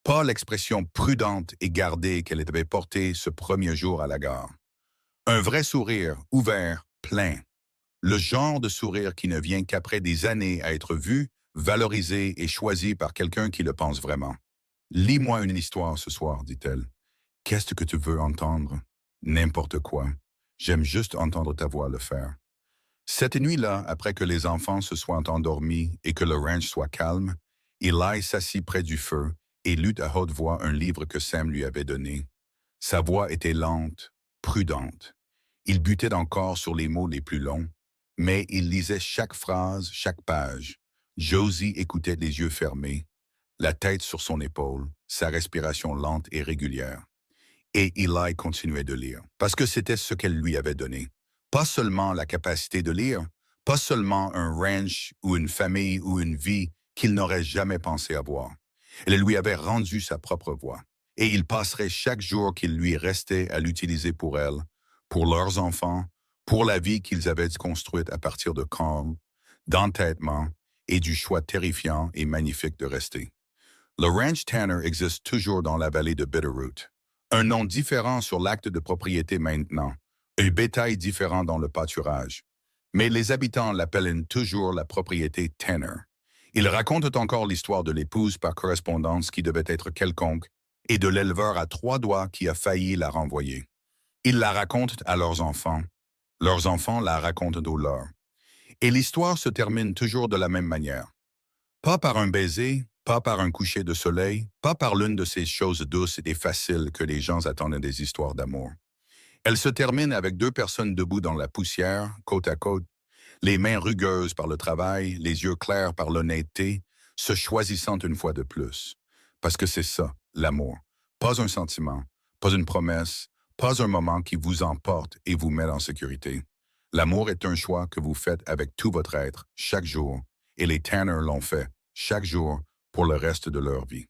Pas l'expression prudente et gardée qu'elle avait portée ce premier jour à la gare. Un vrai sourire, ouvert, plein. Le genre de sourire qui ne vient qu'après des années à être vu, valorisé et choisi par quelqu'un qui le pense vraiment. « Lis-moi une histoire ce soir, dit-elle. Qu'est-ce que tu veux entendre? N'importe quoi. J'aime juste entendre ta voix le faire. » Cette nuit-là, après que les enfants se soient endormis et que le ranch soit calme, Eli s'assit près du feu et lut à haute voix un livre que Sam lui avait donné. Sa voix était lente, prudente. Il butait encore sur les mots les plus longs, mais il lisait chaque phrase, chaque page. Josie écoutait les yeux fermés, la tête sur son épaule, sa respiration lente et régulière. Et Eli continuait de lire, parce que c'était ce qu'elle lui avait donné. Pas seulement la capacité de lire, pas seulement un ranch ou une famille ou une vie qu'il n'aurait jamais pensé avoir. Elle lui avait rendu sa propre voix, et il passerait chaque jour qu'il lui restait à l'utiliser pour elle, pour leurs enfants, pour la vie qu'ils avaient construite à partir de calme, d'entêtement et du choix terrifiant et magnifique de rester. Le ranch Tanner existe toujours dans la vallée de Bitterroot. Un nom différent sur l'acte de propriété maintenant, un bétail différent dans le pâturage. Mais les habitants l'appellent toujours la propriété Tanner. Ils racontent encore l'histoire de l'épouse par correspondance qui devait être quelconque et de l'éleveur à 3 doigts qui a failli la renvoyer. Ils la racontent à leurs enfants la racontent aux leurs. Et l'histoire se termine toujours de la même manière. Pas par un baiser, pas par un coucher de soleil, pas par l'une de ces choses douces et faciles que les gens attendent des histoires d'amour. Elle se termine avec 2 personnes debout dans la poussière, côte à côte, les mains rugueuses par le travail, les yeux clairs par l'honnêteté, se choisissant une fois de plus. Parce que c'est ça, l'amour. Pas un sentiment, pas une promesse, pas un moment qui vous emporte et vous met en sécurité. L'amour est un choix que vous faites avec tout votre être, chaque jour, et les Tanner l'ont fait, chaque jour, pour le reste de leur vie.